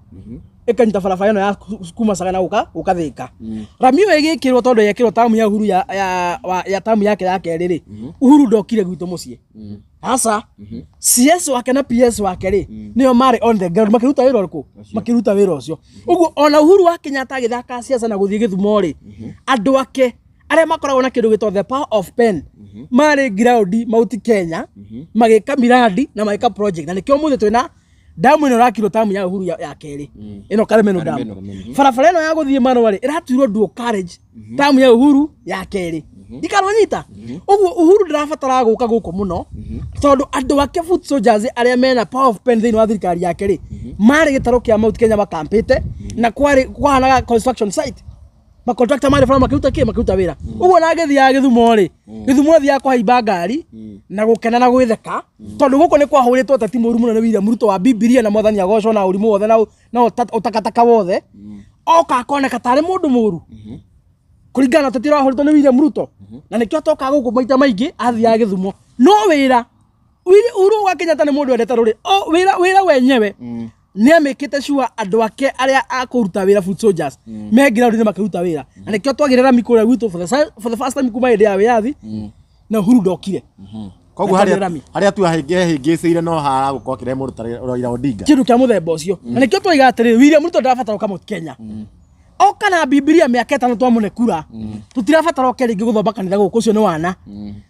ikanyita barabara ino ya kuma Sagana uka thika rami yo igikirwo tondu yekirwo tamu ya Uhuru ya tamu yake ya keri ri Uhuru ndokire gwitu mucie asa CS wake na PS wake ri niyo mari on the ground makiruta wira uriko makiruta wira ucio uguo ona Uhuru wa Kenyatta agithaka siasa na guthie Githumo ri andu ake aria makoragwo na kindu gitwa the power of pen mari ground Mount Kenya magika miradi na magika project na nikio muthe twina damu ino rakiro tamu ya Uhuru ya keri ino Karemeno damu barabara ino ya guthie Manwa ri iratuirwo dual carriage tamu ya Uhuru ya keri ikaronyita uguo Uhuru ndirabatara guka guku muno tondu andu ake foot soldiers aria mena power of pen thini wa thirikari yake ri mari gitaro kia Mount Kenya makampite na kwahanaga construction site makontractor mari fara makiruta wira uguo na gethi ya Githumo ri Githumo thia kwa haiba ngari na gukena na gwitheka tondu guko ni kwahuritwo tati muru muno ni William Ruto wa Bibilia na Mwathani agocwo na urimu wothe na utakataka wothe oka akoneka tari mundu muru kuringana tati rahuritwo ni William Ruto na nikio toka guku maita maingi athia Githumo no wira Uhuru wa Kenyatta ni mundu endete ruri o wira wenyewe ni amikite shua andu ake aria akuruta wira foot soldiers megira ndi makiruta wira na nikio twagirira mikura gwitu for the first time kuma indi ya wiathi na Uhuru ndokire koguo haria tu hingicire no hara gukorwo kiremuruta Raila Odinga kindu kia muthemba ucio na nikio twiga atiri William Ruto ndabatara uka Mount Kenya oka na Bibilia miaka 5 twamune kura tutirabatara oke ringi guthomba kanitha guku ucio ni wana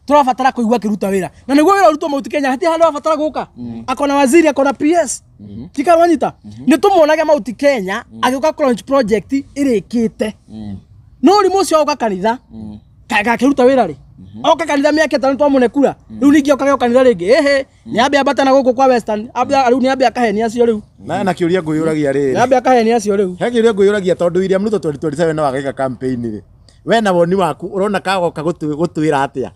turabatara kuigua kiruta wira na niguo wira Ruto Mount Kenya hati handu abatara guka akona waziri akona PS tikarwanyita ni tumuonaga Mount Kenya agioka launch project irikite no rimu ucio oka kanitha kiruta wira ri oka kanitha miaka 5 twamune kura riu ningi oka kanitha ringi ni ambia batana guku kwa Western ambia riu ni ambia kaheni acio riu na kiuria nguyuragia ri ni ambia kaheni acio riu he kiuria nguyuragia tondu William Ruto 2027 na wagika campaign ri we na woni waku urona kagoka gutwira atia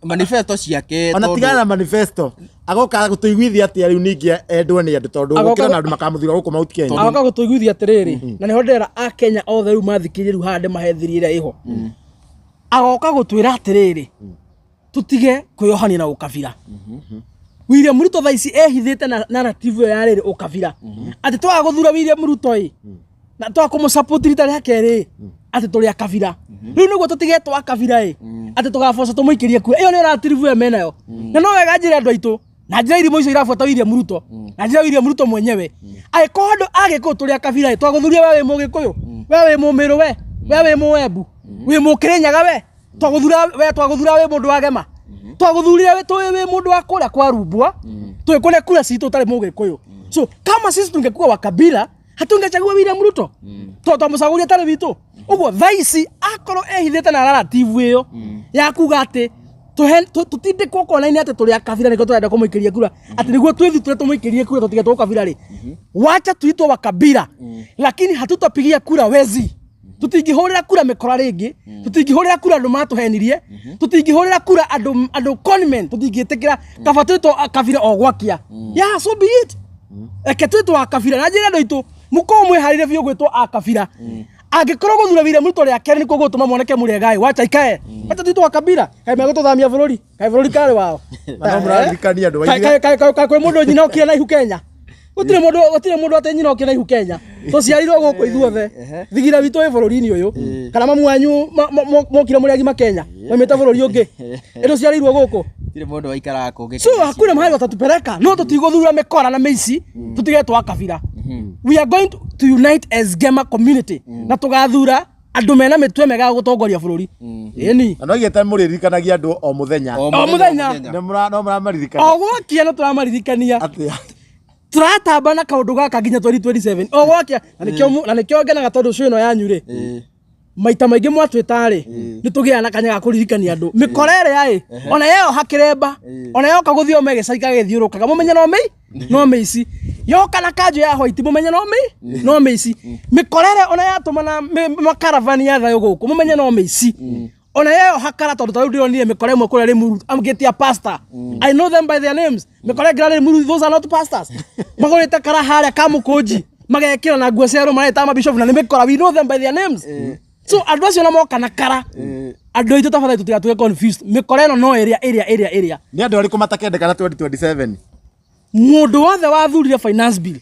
manifesto ciake ona tigana na manifesto agoka gutuiguithia atia riu ningi endwe ni andu tondu gukira na andu makamuthira guku Mount Kenya agoka gutuiguithia atiriri na niho ndera a Kenya othe riu mathikirie riu hande mahethiri ira iho agoka gutwira atiriri tutige kuyohania na ukabira William Ruto thaici ehithite na narrative ya riri ukabira ati twaga guthura William Ruto na twaga kumusupport rita ria keri ati tuli akabira riu niguo tutige twa akabira ati tugaboca tumuikirie kura iyo ni narrative mena yo na no wega njira andu aitu na njira irimo icio irafuata William Ruto na njira William Ruto mwenyewe aikondo agiko tuli akabira twaguthuria wewe mugikuyu wewe mumiru wewe muwembu we mukirenyaga we twaguthura we mundu wagema twaguthurire we twi mundu wa kuria kwa rumbwa twikune kura citu tari mugikuyu so kama sisi tungekuwa wa kabila hatungechagua William Ruto twamucaguria tari witu uguo thaici akoro ehithite na narrative iyo ya kuga ati tutindikwo kona-ini ati tuli akabira nikio turenda kumuikiria kura ati niguo twithutire tumuikirie kura tutige twa kabila ri wacha tuitwo wa kabila lakini hatutapigia kura wezi tutingihurira kura mikora ringi tutingihurira kura andu matuhenirie tutingihurira kura andu conment tutingitikira kaba twitwo akabira ogwakia yeah so be it eke twitwo akabira na njira ndoitu muko mwiharire biu gwitwo akabira angikorwo guthura William Ruto ria keri niko gutuma moneke muregai wacha ikae hata twitwo akabira kai megututhamia bururi kai bururi kare wao na murarikania andu kai kwe mundu nyina okira na ihu Kenya utire mundu ate nyina okira na ihu Kenya tociarirwo guku ithuothe thigira witu wi bururi-ini uyu kana mamu wanyu mokira muri agima Kenya moimite bururi ungi endo ciarirwo guku tire mundu waikara kungi so hakuna mahali watatupeleka no tutiguthura mikora na meici tutigetwa akabira we are going to unite as Gema community na tugathura andu mena mitwe mega gutongoria bururi eni no igete muririkanagia andu o muthenya no muramaririkana ogwakia no turamaririkania atia turatamba na kaundu gaka nginya 2027 ogwakia na nikio ngenaga tondu cio ino yanyu ri maita maingĩ mwatwĩta rĩ nĩ tũgĩaga na kanya ga kũririkania andũ mĩkorere yaĩ ona yeo hakĩremba ona yoka gũthio megĩcaika gĩthiũrũkaga mũmenye no mĩici yoka na kanjũ ya white mũmenye no mĩici mĩkorere ona yatũmana makaravani ya thayũ gũkũ mũmenye no mĩici ona yeo hakara tondũ tarĩu ndĩronire mĩkore ĩmwe kũrĩa Limuru amgetia pastor I know them by their names mĩkore ngira Limuru those are not pastors magũrĩte kara harĩa kamũkũnji magekĩra na nguo cia Roma ta mabishop na nĩ mĩkora we know them by their names so andũ acio na moka na kara andũ aitũ tafadhali tũtigatuĩke confused mĩkora ĩno no area nĩ andũ arĩkũ matakendeka na 2027 mũndũ wothe wathurire finance bill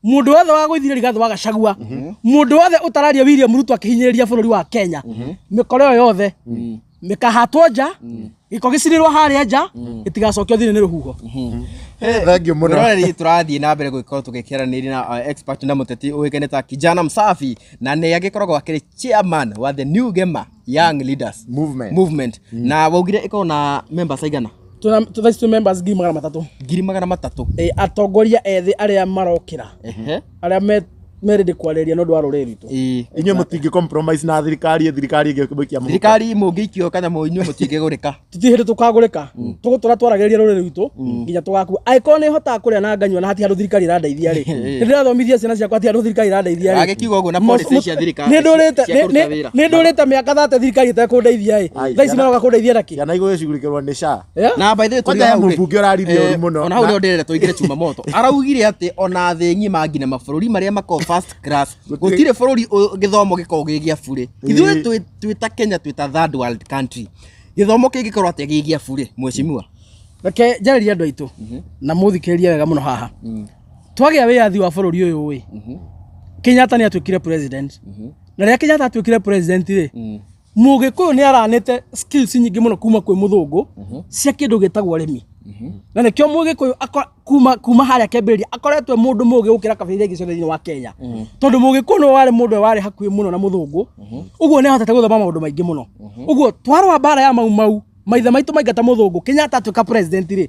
mũndũ wothe wagũithire Rigathĩ wa Gachagua mũndũ wothe ũtararia William Ruto akĩhinyĩrĩria bũrũri wa Kenya mĩkora ĩyo yothe mĩkahatwo nja gĩko gĩcinĩrwo harĩa nja gĩtigacokio thĩinĩ nĩ rũhuho thank you mũno rĩrĩ tũrathiĩ na mbere gũkorwo tũgĩkĩaranĩria na expert na mũteti ũĩkaine ta Kijana Msafi na nĩ agĩkoragwo akĩrĩ chairman wa the New Gema Young Leaders Movement na waugire ĩkorwo na members aigana tuna members 300,000 atongoria ethĩ arĩa marokĩra arĩa merede kwarĩria no ndwaro rĩritũ inyuĩ mũtingĩ compromise na thirikari ĩngĩkia thirikari mũngĩikio kana inyuĩ mũtingĩgũrĩka tũtihĩndĩ tũkagũrĩka tũgũtũra twaragĩrĩria rũrĩrĩ rwitũ nginya tũgakua aĩkorwo nĩ hotaga kũrĩa na nganyua na hati handũ thirikari ĩrandeithia rĩ ndĩrathomithia ciana ciakwa hati handũ thirikari ĩrandeithia rĩ agĩkiuga ũguo na policy cia thirikari nĩ ndũrĩte mĩaka 30 thirikari ĩtekũndeithia ĩ thaa ici maroka kũndeithia naki kana igũgĩcugurĩkĩrwo nĩ SHA na by the way tũrĩ hau mũmbunge ũraririe ũru mũno ona hau nĩ ndĩrenda tũingĩre chuma moto araugire atĩ ona thĩ ng'ima nginya mabũrũri marĩa mako first class gũtirĩ bũrũri gĩthomo gĩkorwo gĩ gĩa bure ithuĩ twĩta Kenya twĩta third world country gĩthomo kĩngĩkorwo atĩ gĩ gĩa bure mheshimiwa reke njarĩrie andũ aitũ na mũthikĩrĩrie wega mũno haha twagĩa wĩyathi wa bũrũri ũyũ ĩ Kenyatta nĩ atuĩkire president na rĩrĩa Kenyatta atuĩkire president rĩ Mũgĩkũyũ nĩ aranĩte skills nyingĩ mũno kuma kwĩ mũthũngũ cia kĩndũ gĩtagwo ũrĩmi na nĩkĩo Mũgĩkũyũ kuma harĩa kĩambĩrĩria akoretwo mũndũ mũgĩ gũkĩra kabira ingĩ ciothe thĩinĩ wa Kenya tondũ Mũgĩkũyũ no warĩ mũndũ warĩ hakuhĩ mũno na mũthũngũ ũguo nĩ ahotete gũthoma maũndũ maingĩ mũno ũguo twarwa bara ya mau maithe maitũ maingata mũthũngũ Kenyatta atuĩka president rĩ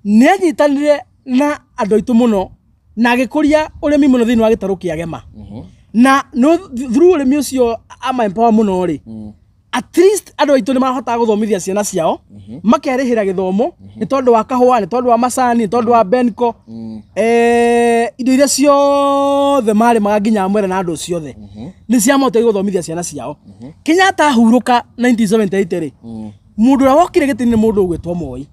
nĩ anyitanire na andũ aitũ mũno na agĩkũria ũrĩmi mũno thĩinĩ wa gĩtarũ kĩa Gema na no through ũrĩmi ũcio ama empower mũno rĩ at least andũ aitũ nĩ mahotaga gũthomithia ciana ciao makerĩhĩra gĩthomo nĩ tondũ wa kahũa nĩ tondũ wa macani nĩ tondũ wa Benco indo iria ciothe marĩmaga nginya mwere na andũ ciothe nĩ ciamahotire gũthomithia ciana ciao Kenyatta ahurũka 1978 rĩ mũndũ ũrĩa wokire gĩtĩ-inĩ nĩ mũndũ ũgwĩtwo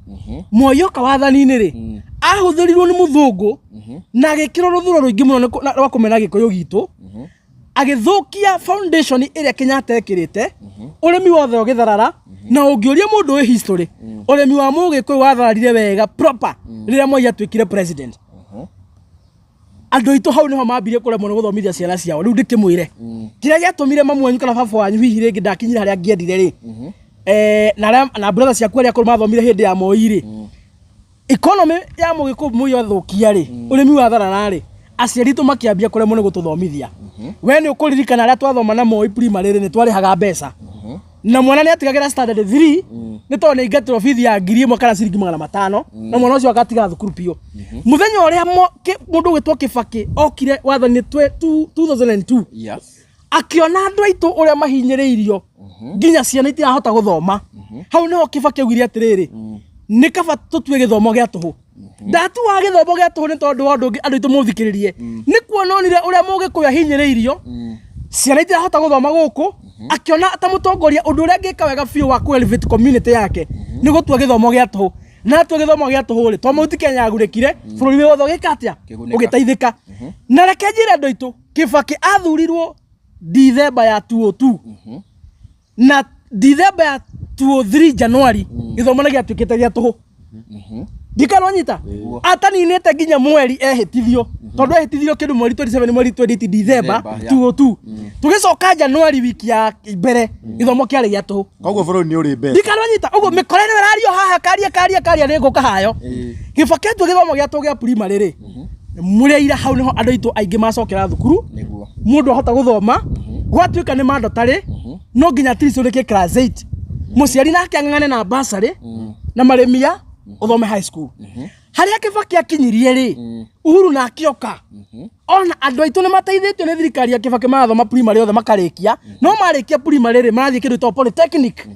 Moi oka wathani-inĩ rĩ ahũthĩrirwo nĩ mũthũngũ na agĩkĩrwo rũthũro rũingĩ mũno rwa kũmena gĩkũyũ gitũ agĩthũkia foundation ĩrĩa Kenyatta ekĩrĩte ũrĩmi wothe ũgĩtharara na ũngĩũria mũndũ wĩ history ũrĩmi wa Mũgĩkũyũ wathararire wega proper rĩrĩa Moi atuĩkire president andũ aitũ hau nĩho mambirie kũremwo nĩ gũthomithia ciana ciao rĩu ndĩkĩmwĩre kĩrĩa gĩatũmire mamu wanyu kana baba wanyu hihi rĩngĩ ndakinyire harĩa angĩendire rĩ na brother ciaku arĩa akũrũ mathomire hĩndĩ ya Moi rĩ economy ya Mũgĩkũyũ Moi athũkia rĩ ũrĩmi wa tharara rĩ aciari tu makĩambia kũremwo nĩ gũtũthomithia we nĩ ũkũririkana arĩa twathoma na Moi primary rĩ nĩ twarĩhaga mbeca na mwana nĩ atigagĩra standard 3 nĩ tondũ nĩ ingatĩrwo bithi ya 1,000 kana ciringi 500 na mwana ũcio agatiga thukuru piũ mũthenya ũrĩa mũndũ ũgĩtwo Kĩbakĩ okire wathani 2002 akĩona andũ aitũ ũrĩa mahinyĩrĩirio nginya ciana itirahota gũthoma hau nĩho Kĩbakĩ augire atĩrĩrĩ nĩ kaba tũtue gĩthomo gĩa tũhũ ndatuaga gĩthomo gĩa tũhũ nĩ tondũ wa ũndũ ũngĩ andũ aitũ mũthikĩrĩrie nĩ kuononire ũrĩa Mũgĩkũyũ ahinyĩrĩirio ciana itirahota gũthoma gũkũ akĩona ta mũtongoria ũndũ ũrĩa angĩka wega biũ wa elevate community yake nĩ gũtua gĩthomo gĩa tũhũ na tu gĩthomo gĩa tũhũ rĩ to mũti Kenya agũrĩkire bũrũri wothe ũgĩka atĩa ũgĩteithĩka na reke njĩre andũ aitũ Kĩbakĩ athurirwo December ya 2002 na December ya 2003 January gĩthomo nĩ gĩatuĩkĩte gĩa tũhũ ndikanonyita ataninĩte nginya mweri ehĩtithio tondũ ehĩtithio kĩndũ mweri 27 mweri 28 December 2002 tũgĩcoka January wiki ya mbere gĩthomo kĩarĩ gĩa tũhũ koguo bũrũri nĩ ũrĩ mbeca ndikanonyita ũguo mĩkorere werario haha karia nĩ ngũka hayo Kĩbakĩ tu gĩthomo gĩa tũhũ gĩa primary rĩ mũrĩa ira hau nĩho andũ aitũ aingĩ macokera thukuru mũndũ ahota gũthoma gwatuĩka nĩ mandatarĩ no nginya atleast ũrĩkie class 8 mũciari nake ang'ang'ane na bursary na marĩmia uthome high school haria Kibaki akinyirie ri Uhuru na akioka ona andu aitu ni mateithitio ni thirikari ya Kibaki mathoma primary othe makarikia no marikia primary ri marathie kindu to polytechnic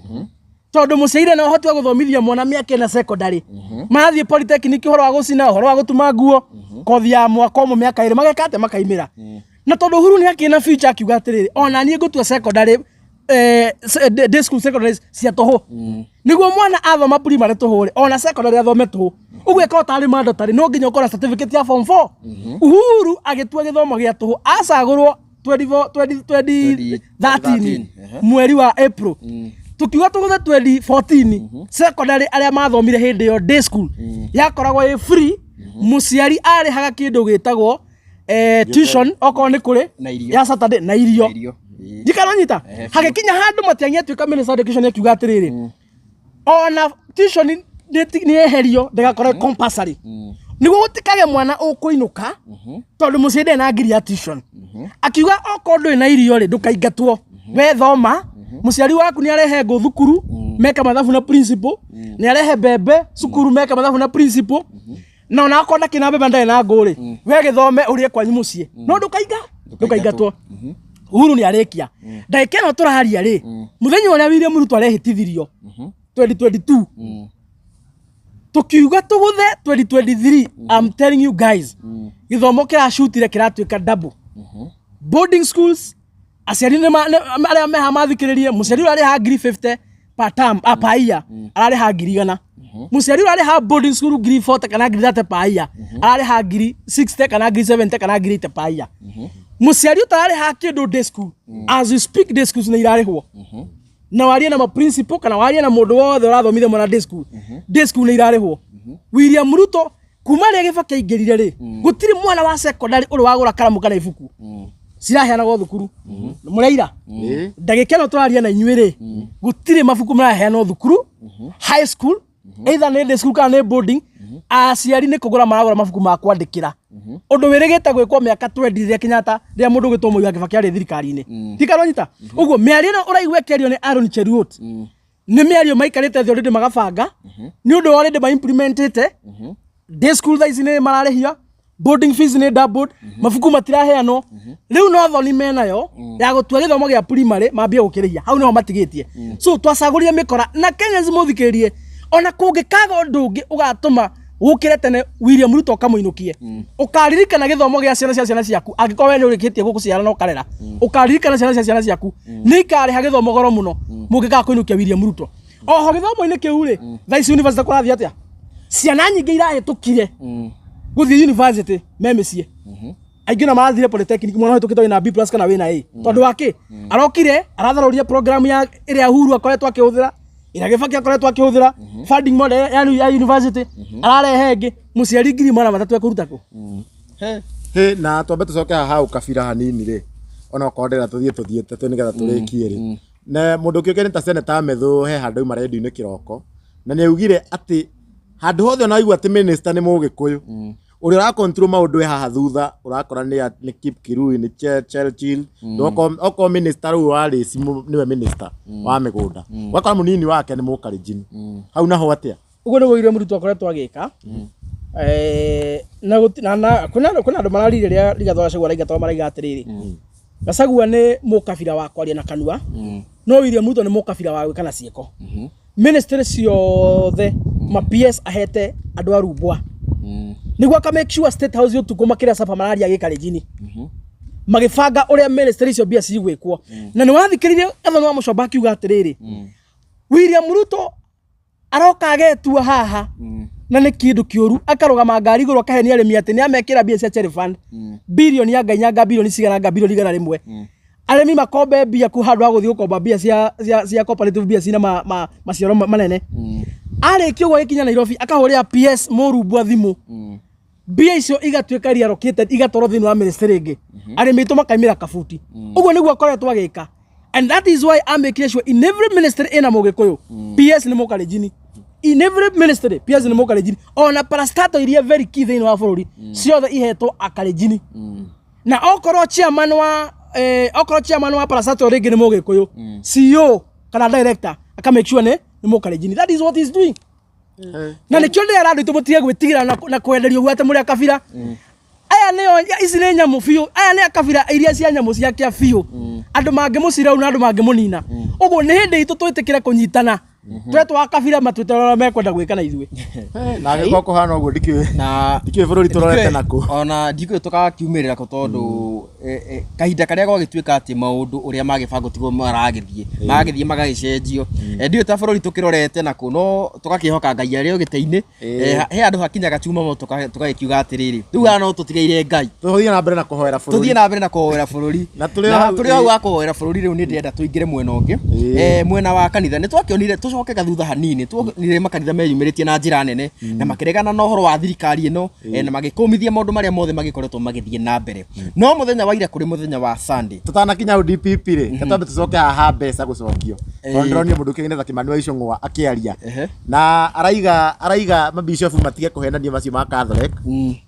tondu muciire na uhoti wa guthomithia mwana miaka na secondary marathie polytechnic horo wa gucina horo wa gutuma nguo kothi ya mwaka umwe miaka 2 magekate makaimira na tondu Uhuru ni akina future akiuga atiriri ona nie gutua secondary day school secondary cia toho niguo mwana athoma primary tohore ona secondary athome toho ugwe ko tari mandatory no nginya ukora certificate ya form 4 Uhuru agitua githomo gia toho acagurwo 2013 mweri wa April tukiuga tuguthe 2014 secondary aria mathomire hindi yo day school yakoragwo i free muciari ari haga kindu gitagwo tuition oko ni kuri ya Saturday na irio jikaranyita hagikinya handu matiangia tuika minister education yakiuga atiriri ona tuition ni eherio ndegakora compulsory niguo gutikage mwana ukuinuka tondu mucinde na ngiri ya tuition akiuga oko ndu na irio ri ndukaingatwo we thoma muciari waku ni arehe ngo thukuru meka mathabu na principal ni arehe bebe cukuru meka mathabu na principal na ona akona kina bebe ndai na nguri we githome urie kwanyu mucie no ndukaingatwo Uhuru ni arekia ndagika no turaharia ri muthenya uria William Ruto arehitithirio 2022 tukiuga tuguthe 2023 I'm telling you guys githomo kira shutire kiratuika double boarding schools aciari ni aria meha mathikiririe muciari ari ha 50 per term apaiya arari ha 100 muciari ari ha boarding school 40 kana 30 paiya arari ha 60 kana 70 kana 80 paiya muciari utarari ha kindu day school as we speak day schools ni irarihwo na waria na ma principal kana waria na mundu wothe urathomithia mwana day school ni irarihwo William Ruto kuma ri Kibaki aingirire ri gutiri mwana wa secondary uri wagura karamu kana ibuku ciraheana go thukuru mureira ndagika no turaria na inyuĩ ri gutiri mabuku maraheana thukuru high school either ni day school kana ni boarding aciari ni kugura maragura mabuku ma kwandikira undu wirigite gwikwo miaka 20 ria Kenyatta ria mundu gitwo Moi wa Kibaki ari thirikari-ini tikaronyita uguo miario no uraigwe kerio ni Aaron Cheruiyot ni miario maikarite thi already magabanga ni undu already ma implementate day school thaici ni mararihia boarding fees ni doubled mabuku matiraheanwo riu no thoni menayo ya gutua githomo gia primary mambia gukirihia hau niho matigitie so twacagurie mikora na Kenya zimuthikiririe ona kungikaga undu ungi ugatuma ukire tene William Ruto kamuinukie ukaririkana githomo gia ciana ciaku angiko we ni urikitie gukuciara no karera ukaririkana ciana ciaku ni kare ha githomo goro muno mungika kuinukia William Ruto oho githomo-ini kiu ri thaici university kurathia atia ciana nyingi irahitukire guthie university memicie aingi na marathire polytechnic mwana wetu kitoi na B+ kana wina A tondu waki arokire aratharuria program ya iria Uhuru akoretwo akihuthira ira Kibaki akoretwo akihuthira funding model ya university ararehe ingi muciari ngiri mwana matatu ekuruta ku he na twambe tucoke haha ukabira hanini ri ona ukondera tuthiete tu nigetha turikie ri na mundu kiuke ni ta Senator Methu he handu ma radio-ini kiroko na ni augire ati handu hothe na aigua ati minister ni mugikuyu uri ra control maundu haha thutha urakora ni Kip Kirui ni Churchill oko minister uyu wari niwe minister wa migunda wakora munini wake ni Mukalenjin hau naho atia ugo ni William Ruto akoretwo agika na kuna andu mararire ria Rigathĩ Gachagua raigatwa maraiga atiriri Gachagua ni mukabira wa kwaria na kanua no William Ruto ni mukabira wa gwikana cieko ministry ciothe ma PS ahete andu arumbwa niguo aka make sure State House utuko makira sapa malaria Gĩkalenjin magibanga uria ministry cio bia cigwikwo na ni wathikiririe Ethano wa Muchomba akiuga atiriri William Ruto aroka agetua haha na ni kindu kiuru akarugama ngari iguru akahenia arimi ati ni amekira bia cia cherry fund bilioni ya nganyanga bilioni cigananga bilioni igana rimwe arimi makombe bia ku handu ha guthii gukomba bia cia cooperative bia cina maciaro manene arikio gwa ikinya Nairobi akahuria PS murumbwa thimu bia icio igatuika reallocated igatoro thini wa ministry ingi arimi to makaimira kafuti uguo niguo akoretwo agika and that is why I'm making sure in every ministry ina Mugikuyu PS ni Mukalenjin in every ministry PS ni Mukalenjin ona parastato iria very key thini wa bururi ciothe ihetwo Akalenjin na okoro chairman wa parastato ringi ni Mugikuyu CEO kana director aka make sure ni Mukalenjin that is what he's doing na nikio ndi arandu tumutige gwitigira na kwenderio gwate muri akabira aya nio ici ni nyamu biu aya ni akabira iria cia nyamu cia kia biu andu mangimucira na andu mangimunina uguo ni hindi itu twitikire kunyitana twetu akabira matwitara mekwenda gwikana ithwe na giko kuhana uguo ndikio bururi turorete naku ona ndikio tukakiumirira ko tondu kahinda karia gwagituika ati maundu uria magibango tigo maragithie magagicenjio ndio ta bururi tukirorete naku no tukakihoka ngai ario giteini he andu hakinyaga chuma mo tugakiuga atiriri riu no tutigeire ngai tuthie na mbere na kuhoera bururi na turi hau akuhoera bururi riu ni ndienda tuingire mwena ungi mwena wa kanitha ni twakionire tucoke gathutha hanini tuonire makanitha meyumiritie na njira nene na makiregana na uhoro wa thirikari ino na magikumithia maundu maria mothe magikoretwo magithie na mbere no muthenya wa ira kuri muthenya wa Sunday tutanakinya DPP ri katambe tucoke haha mbeca gucokio ndronire mundu kingine ta Kimani wa Icung'wa akiaria na araiga mabishofu matige kuhenania macio ma Catholic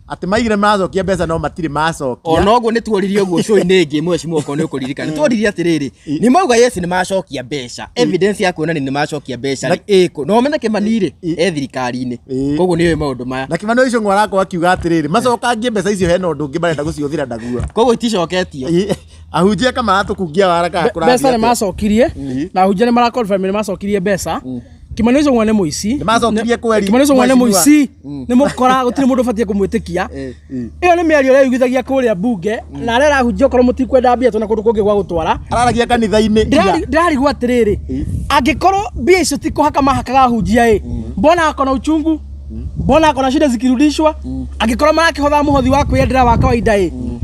ati maigire macokia mbeca no matire macokia ona uguo ni tuoririe uguo show-ini ingi mwecimu oko ni ukuririkana ni tuoririe atiriri ni mauga yes ni macokia mbeca evidence ya kuona ni macokia mbeca iko no menye Kimani ri thirikari-ini koguo ni maundu maya na Kimani wa Icung'wa arako akiuga atiriri macokangie mbeca icio hena undu ungi barenda guciothira ndaguo koguo iticoketio ahunjia kama atukungia waraka kurathia mbeca ni macokirie na ahunjia ni marakonfirm ni macokirie mbeca Kimani wa Icung'wa ni muici ni macokirie kweli Kimani wa Icung'wa ni muici ni mukora gutire mundu batie kumwitikia iyo ni miario ria yugithagia kuria bunge na arera ahunjia okoro mutikwenda mbia tona kundu kungi gwa gutwara araragia kanitha-ini ndirarigwa atiriri angikorwo mbia icio ti kuhaka mahakaga ahunjia mbona akona uchungu mbona akona shida zikirudishwa angikorwo marakihotha muhothi wa kwiyendera wa kawaida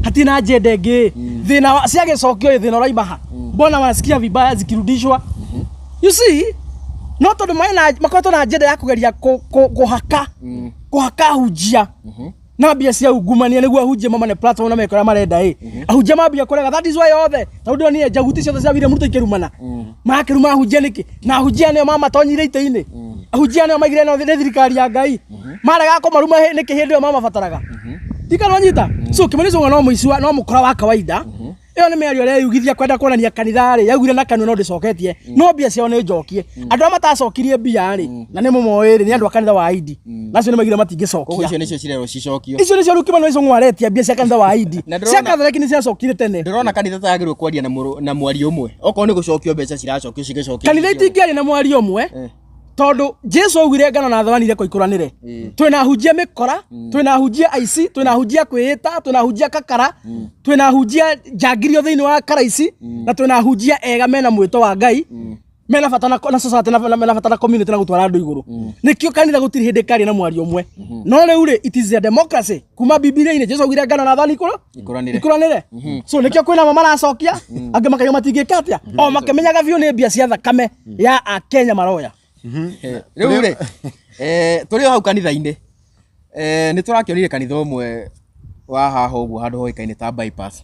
hatina agenda ingi thina ciagicokio thina uraimaha mbona wanasikia vibaya zikirudishwa you see no tondu makoretwo na agenda ya kugeria kuhaka ahunjia na mbia cia ungumania niguo ahunjia mamane platform na mekora marenda ahunjia mambia kurega that is why othe tondu ni njaguti ciothe cia William Ruto ikirumana makiruma ahunjia niki na ahunjia nio mamatonyire ite-ini ahunjia nio maigire no thirikari ya Ngai marega ko maruma niki hindi yo mamabataraga tikano nyita so Kimani wa Icung'wa no muici no mukora wa kawaida iyo ni miario ria yugithia kwenda kuonania kanitha ri yaugire na kanua no ndicoketie no mbia cio ni njokie andu a matacokirie mbia ri na ni mumoiri ni andu a kanitha wa ID nacio ni magire matingicokia koguo icio nicio cirero cicokio icio nicio ru Kimani wa Icung'wa aretia mbia cia kanitha wa ID cia Catholic ni ciacokire tene ndirona kanitha tayagirwo kwaria na mwari umwe oko ni gucokio mbeca ciracokio cigicokio kanitha itingiaria na mwari umwe tondu Jesu augire ngano na thawani iria ikuranire twina ahunjia mikora twina ahunjia aici twina ahunjia kwiyita twina ahunjia kakara twina ahunjia njangirio thiini wa karaici na twina ahunjia ega mena mwito wa Ngai mena fatana na society na fatana community na gutwara andu iguru nikio kanitha gutiri hindi kari na mwari umwe no riu ri it is a democracy kuma Biblia-ini Jesu augire ngano na thawani ikuranire so nikio kwina mama aracokia ange makayo matingikatia o makemenyaga biu ni mbia cia thakame ya Akenya maroya riu ri turi hau kanitha-ini ni turakionire kanitha umwe wa haha uguo handu hoikaine ta bypass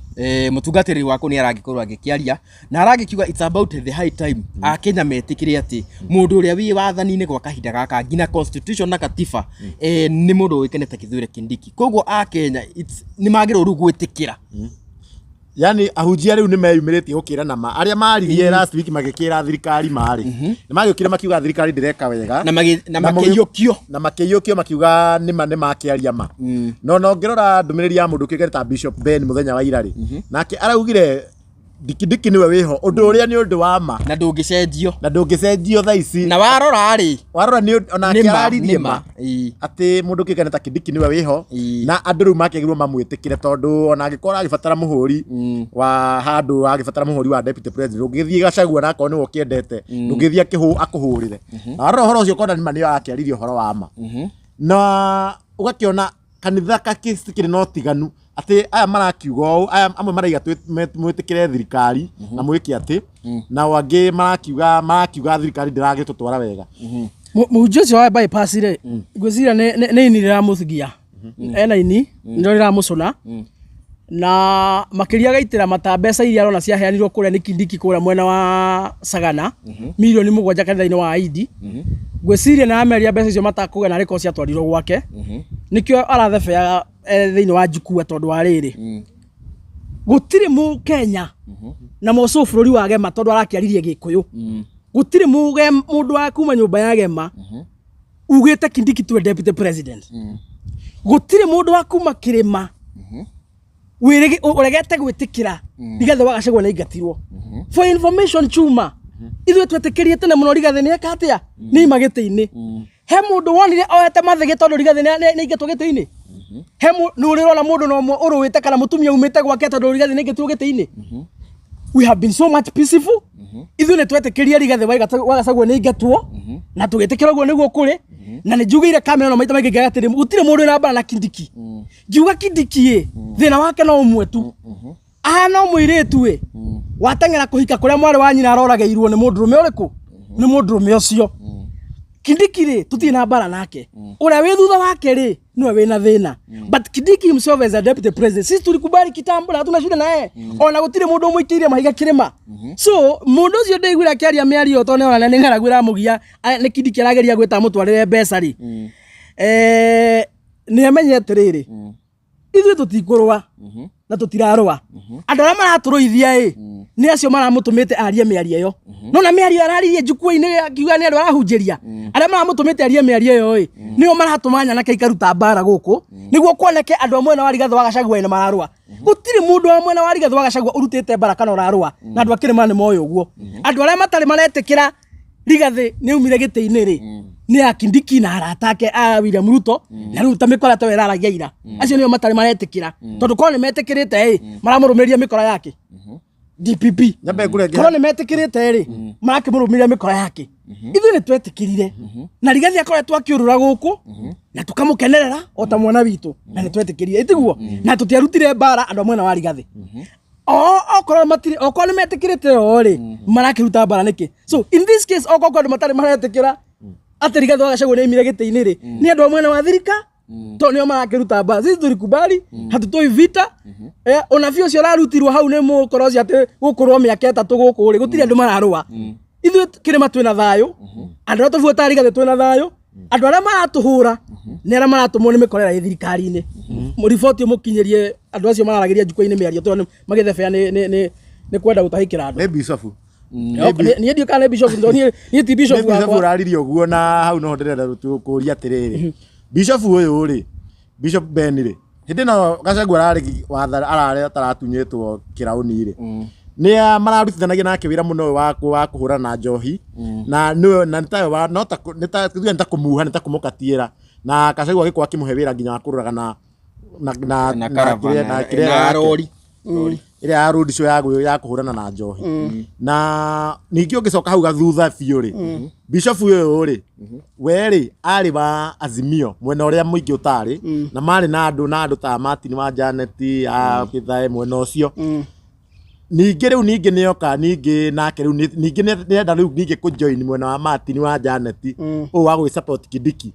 mutungatiri wako ni aragikorwo agikiaria na aragikiuga it's about the high time Akenya metikire ati mundu uria wi wathani-ini gwa kahinda gaka ngina constitution na katiba ni mundu uikene ta Kithure Kindiki koguo Akenya ni magiro ru gwitikira yani ahunjia riu ni meyumiritie gukira na aria maririe last week magikira thirikari mari ni magiukira makiuga thirikari ndireka wega na makiyukio makiuga ni makiaria ma no ngirora ndumiriri ya mundu kigere ta Bishop Ben muthenya wa ira ri nake araugire dikidiki niwe wiho undu uria ni undu wa ma na ndungicenjio tha ici na warora ni ona kiaririe ma ati mundu kigere ta Kindiki niwe wiho na andu riu makegirwo mamwitikire tondu ona agikora agibatara muhuri wa handu agibatara muhuri wa deputy president ungithie Gachagua na akoni wo kiendete ndungithie akuhurire na roho ucio kona ni mani akiaririe horo wa ma na ugakiona kanitha kakiri no tiganu ati aya marakiuga u aya amwe maraiga mwitikire thirikari na mwiki ati na wangi marakiuga thirikari ndiragitutwara wega muhunjia ucio wa bypass ri ngwiciria ni ini riramuthigia ena ini ndio riramucuna na makiria gaitira matambeca iria arona ciaheanirwo kuria ni Kindiki kuria mwena wa Sagana milioni 7 kanitha-ini wa ID ngwiciria na ameria mbeca icio matakuga na riko ciatwarirwo gwake nikio arathebea thiini wa Jukua tondu wa riri gutiri mu Kenya na moco bururi wa Gema tondu arakiaririe Gikuyu gutiri mundu wa kuma nyumba ya Gema ugite Kindiki to deputy president gutire mundu wa kuma kirima wirege uregete gwitikira Rigathi wa Gachagua na ingatirwo for information chuma ithuĩ twetĩkĩrie tene mũno Rigathi nĩ eka atia nĩ magĩtĩ-inĩ he mũndũ wonire oete mathĩgĩ tondũ Rigathi nĩ ingatwo gĩtĩ-inĩ he nĩ ũrĩrona mũndũ no ũrũĩte kana mũtumia umĩte gwake tondũ Rigathi nĩ ingatwo gĩtĩ-inĩ we have been so much peaceful ithuĩ nĩ twetĩkĩrie Rigathi wa Gachagua nĩ ingatwo na tũgĩtĩkĩra ũguo nĩguo kũrĩ na nĩ njugĩire kamera no maita maingĩ ngagatĩrĩ gũtirĩ mũndũ na mbara na Kindiki ngiuga Kindiki thĩna wake no ũmwe tu no mũirĩtu wateng'era kũhika kũrĩa mwarĩ wa nyina aroragĩirwo nĩ mũndũrũme ũrĩkũ nĩ mũndũrũme ũcio Kindiki tutirĩ na mbara nake ũrĩa wĩ thutha wake niwe wĩna thĩna but Kindiki himself as a deputy president sisi tulikubali kitambo na hatuna shida naye ona gũtirĩ mũndũ ũmũikĩirie mahiga kĩrĩma so mũndũ ũcio ndaiguire akĩaria mĩario tondũ ona nĩ ng'aragu ĩramũgia nĩ Kindiki arageria gwĩta mũtwarĩre mbeca nĩ amenye atĩrĩrĩ ithuĩ tũtikũrũa na tũtirarũa andũ arĩa maratũrũithia nĩ acio maramũtũmĩte arie mĩario ĩyo no na mĩario araririe njukua-inĩ akiuga nĩ andũ arahunjĩria arĩa maramũtũmĩte arie mĩario ĩyo nĩo maratũma nyanake ikaruta mbara gũkũ nĩguo kuoneke andũ a mwena wa Rigathi wa Gachagua nĩ mararũa gũtirĩ mũndũ wa mwena wa Rigathi wa Gachagua ũrutĩte mbara kana ũrarũa na andũ a Kĩrĩma nĩ moĩ ũguo andũ arĩa matarĩ maretĩkĩra Rigathi nĩ umire gĩtĩ-inĩ nĩ ya Kindiki na arata ake a William Ruto na rĩu ta mĩkora ta ĩraragia ira acio nĩo matarĩ maretĩkĩra tondũ korwo nĩ metĩkĩrĩte maramũrũmĩrĩria mĩkora yake DPP korwo nĩ metĩkĩrĩte marakĩmũrũmĩrĩria mĩkora yake ithuĩ nĩ twetĩkĩrire na Rigathi akoretwo akĩũrũra gũkũ na tũkamũkenerera o ta mwana witũ na nĩ twetĩkĩrire ĩtiguo na tũtiarutire mbara andũ a mwena wa Rigathi okorwo nĩ metĩkĩrĩte marakĩruta mbara nĩkĩ so in this case okorwo andũ matarĩ maretĩkĩra atĩ Rigathi wa Gachagua nĩ aumire gĩtĩ-inĩ nĩ andũ a mwena wa thirika to nĩo marakĩruta mbara sisi tulikubali hatutoi vita ũnabii ũcio ũrarutirwo hau nĩ mũkora ũcio atĩ gũkũrwo mĩaka 3 gũkũ gũtirĩ andũ mararũa ithuĩ Kĩrĩma twĩna thayũ andũ arĩa tũbuata Rigathi twĩna thayũ andũ arĩa maratũhũra nĩ arĩa maratũmwo nĩ mĩkorera ya thirikari-inĩ mũriboti mũkinyĩrie andũ acio mararagĩria njukua-inĩ mĩario tondũ magĩthebea nĩ kwenda gũtahĩkĩra andũ nĩ Bishop niĩ ndiũ kana Bishop niĩ ti Bishop wakwa ũraririe ũguo na hau no ndĩrenda gũkũria atĩrĩrĩ Bishop ũyũ Bishop Ben hĩndĩ ĩno Gachagua ararĩ ataratunyĩtwo kĩraũni nĩ mararutithanagia nake wĩra mũno wa kũhũrana na njohi na nĩ ta kũmuha nĩ ta kũmũkatiĩra na Gachagua agĩkorwo akĩmũhe wĩra nginya wa kũrũraga na rori ĩrĩa ya road show ya kũhũrana na njohi na ningĩ ũngĩcoka hau gathutha biũ Bishop ũyũ we arĩ wa Azimio mwena ũrĩa mũingĩ ũtarĩ na marĩ na andũ ta Martin wa Janet a Gĩthae mwena ũcio ningĩ rĩu ningĩ nĩoka ningĩ nake rĩu ningĩ nĩenda rĩu ningĩ kũjoin mwena wa Martin wa Janet ũũ wa gwĩsupport Kindiki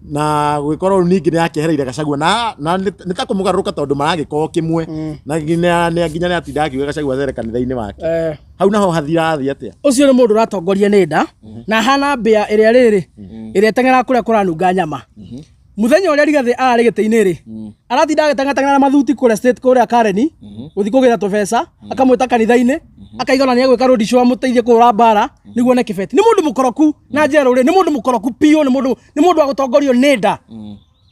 na gwĩkorwo ningĩ nĩakĩehereire Gachagua na nĩ ta kũmũgarũrũka tondũ maragĩkorwo kĩmwe na nginya nĩatinda akiuga Gachagua acere kanitha-inĩ wake hau naho hathirathi atĩa ũcio nĩ mũndũ ũratongoria nĩ nda na hana mbĩa ĩrĩa ĩteng'era kũrĩa kũranunga nyama muthenya ũrĩa Rigathi ararĩ gĩtĩ-inĩ aratinda agĩteng'ateng'era na mathuti kũrĩa state kũrĩa Kareni gũthiĩ kũgĩra tũbeca akamwĩta kanitha-inĩ akaigana nĩ egwĩka road show amũteithie kũhũra mbara nĩguo one kĩbeti nĩ mũndũ mũkoroku na njera nĩ mũndũ mũkoroku piũ nĩ mũndũ wa gũtongorio nĩ nda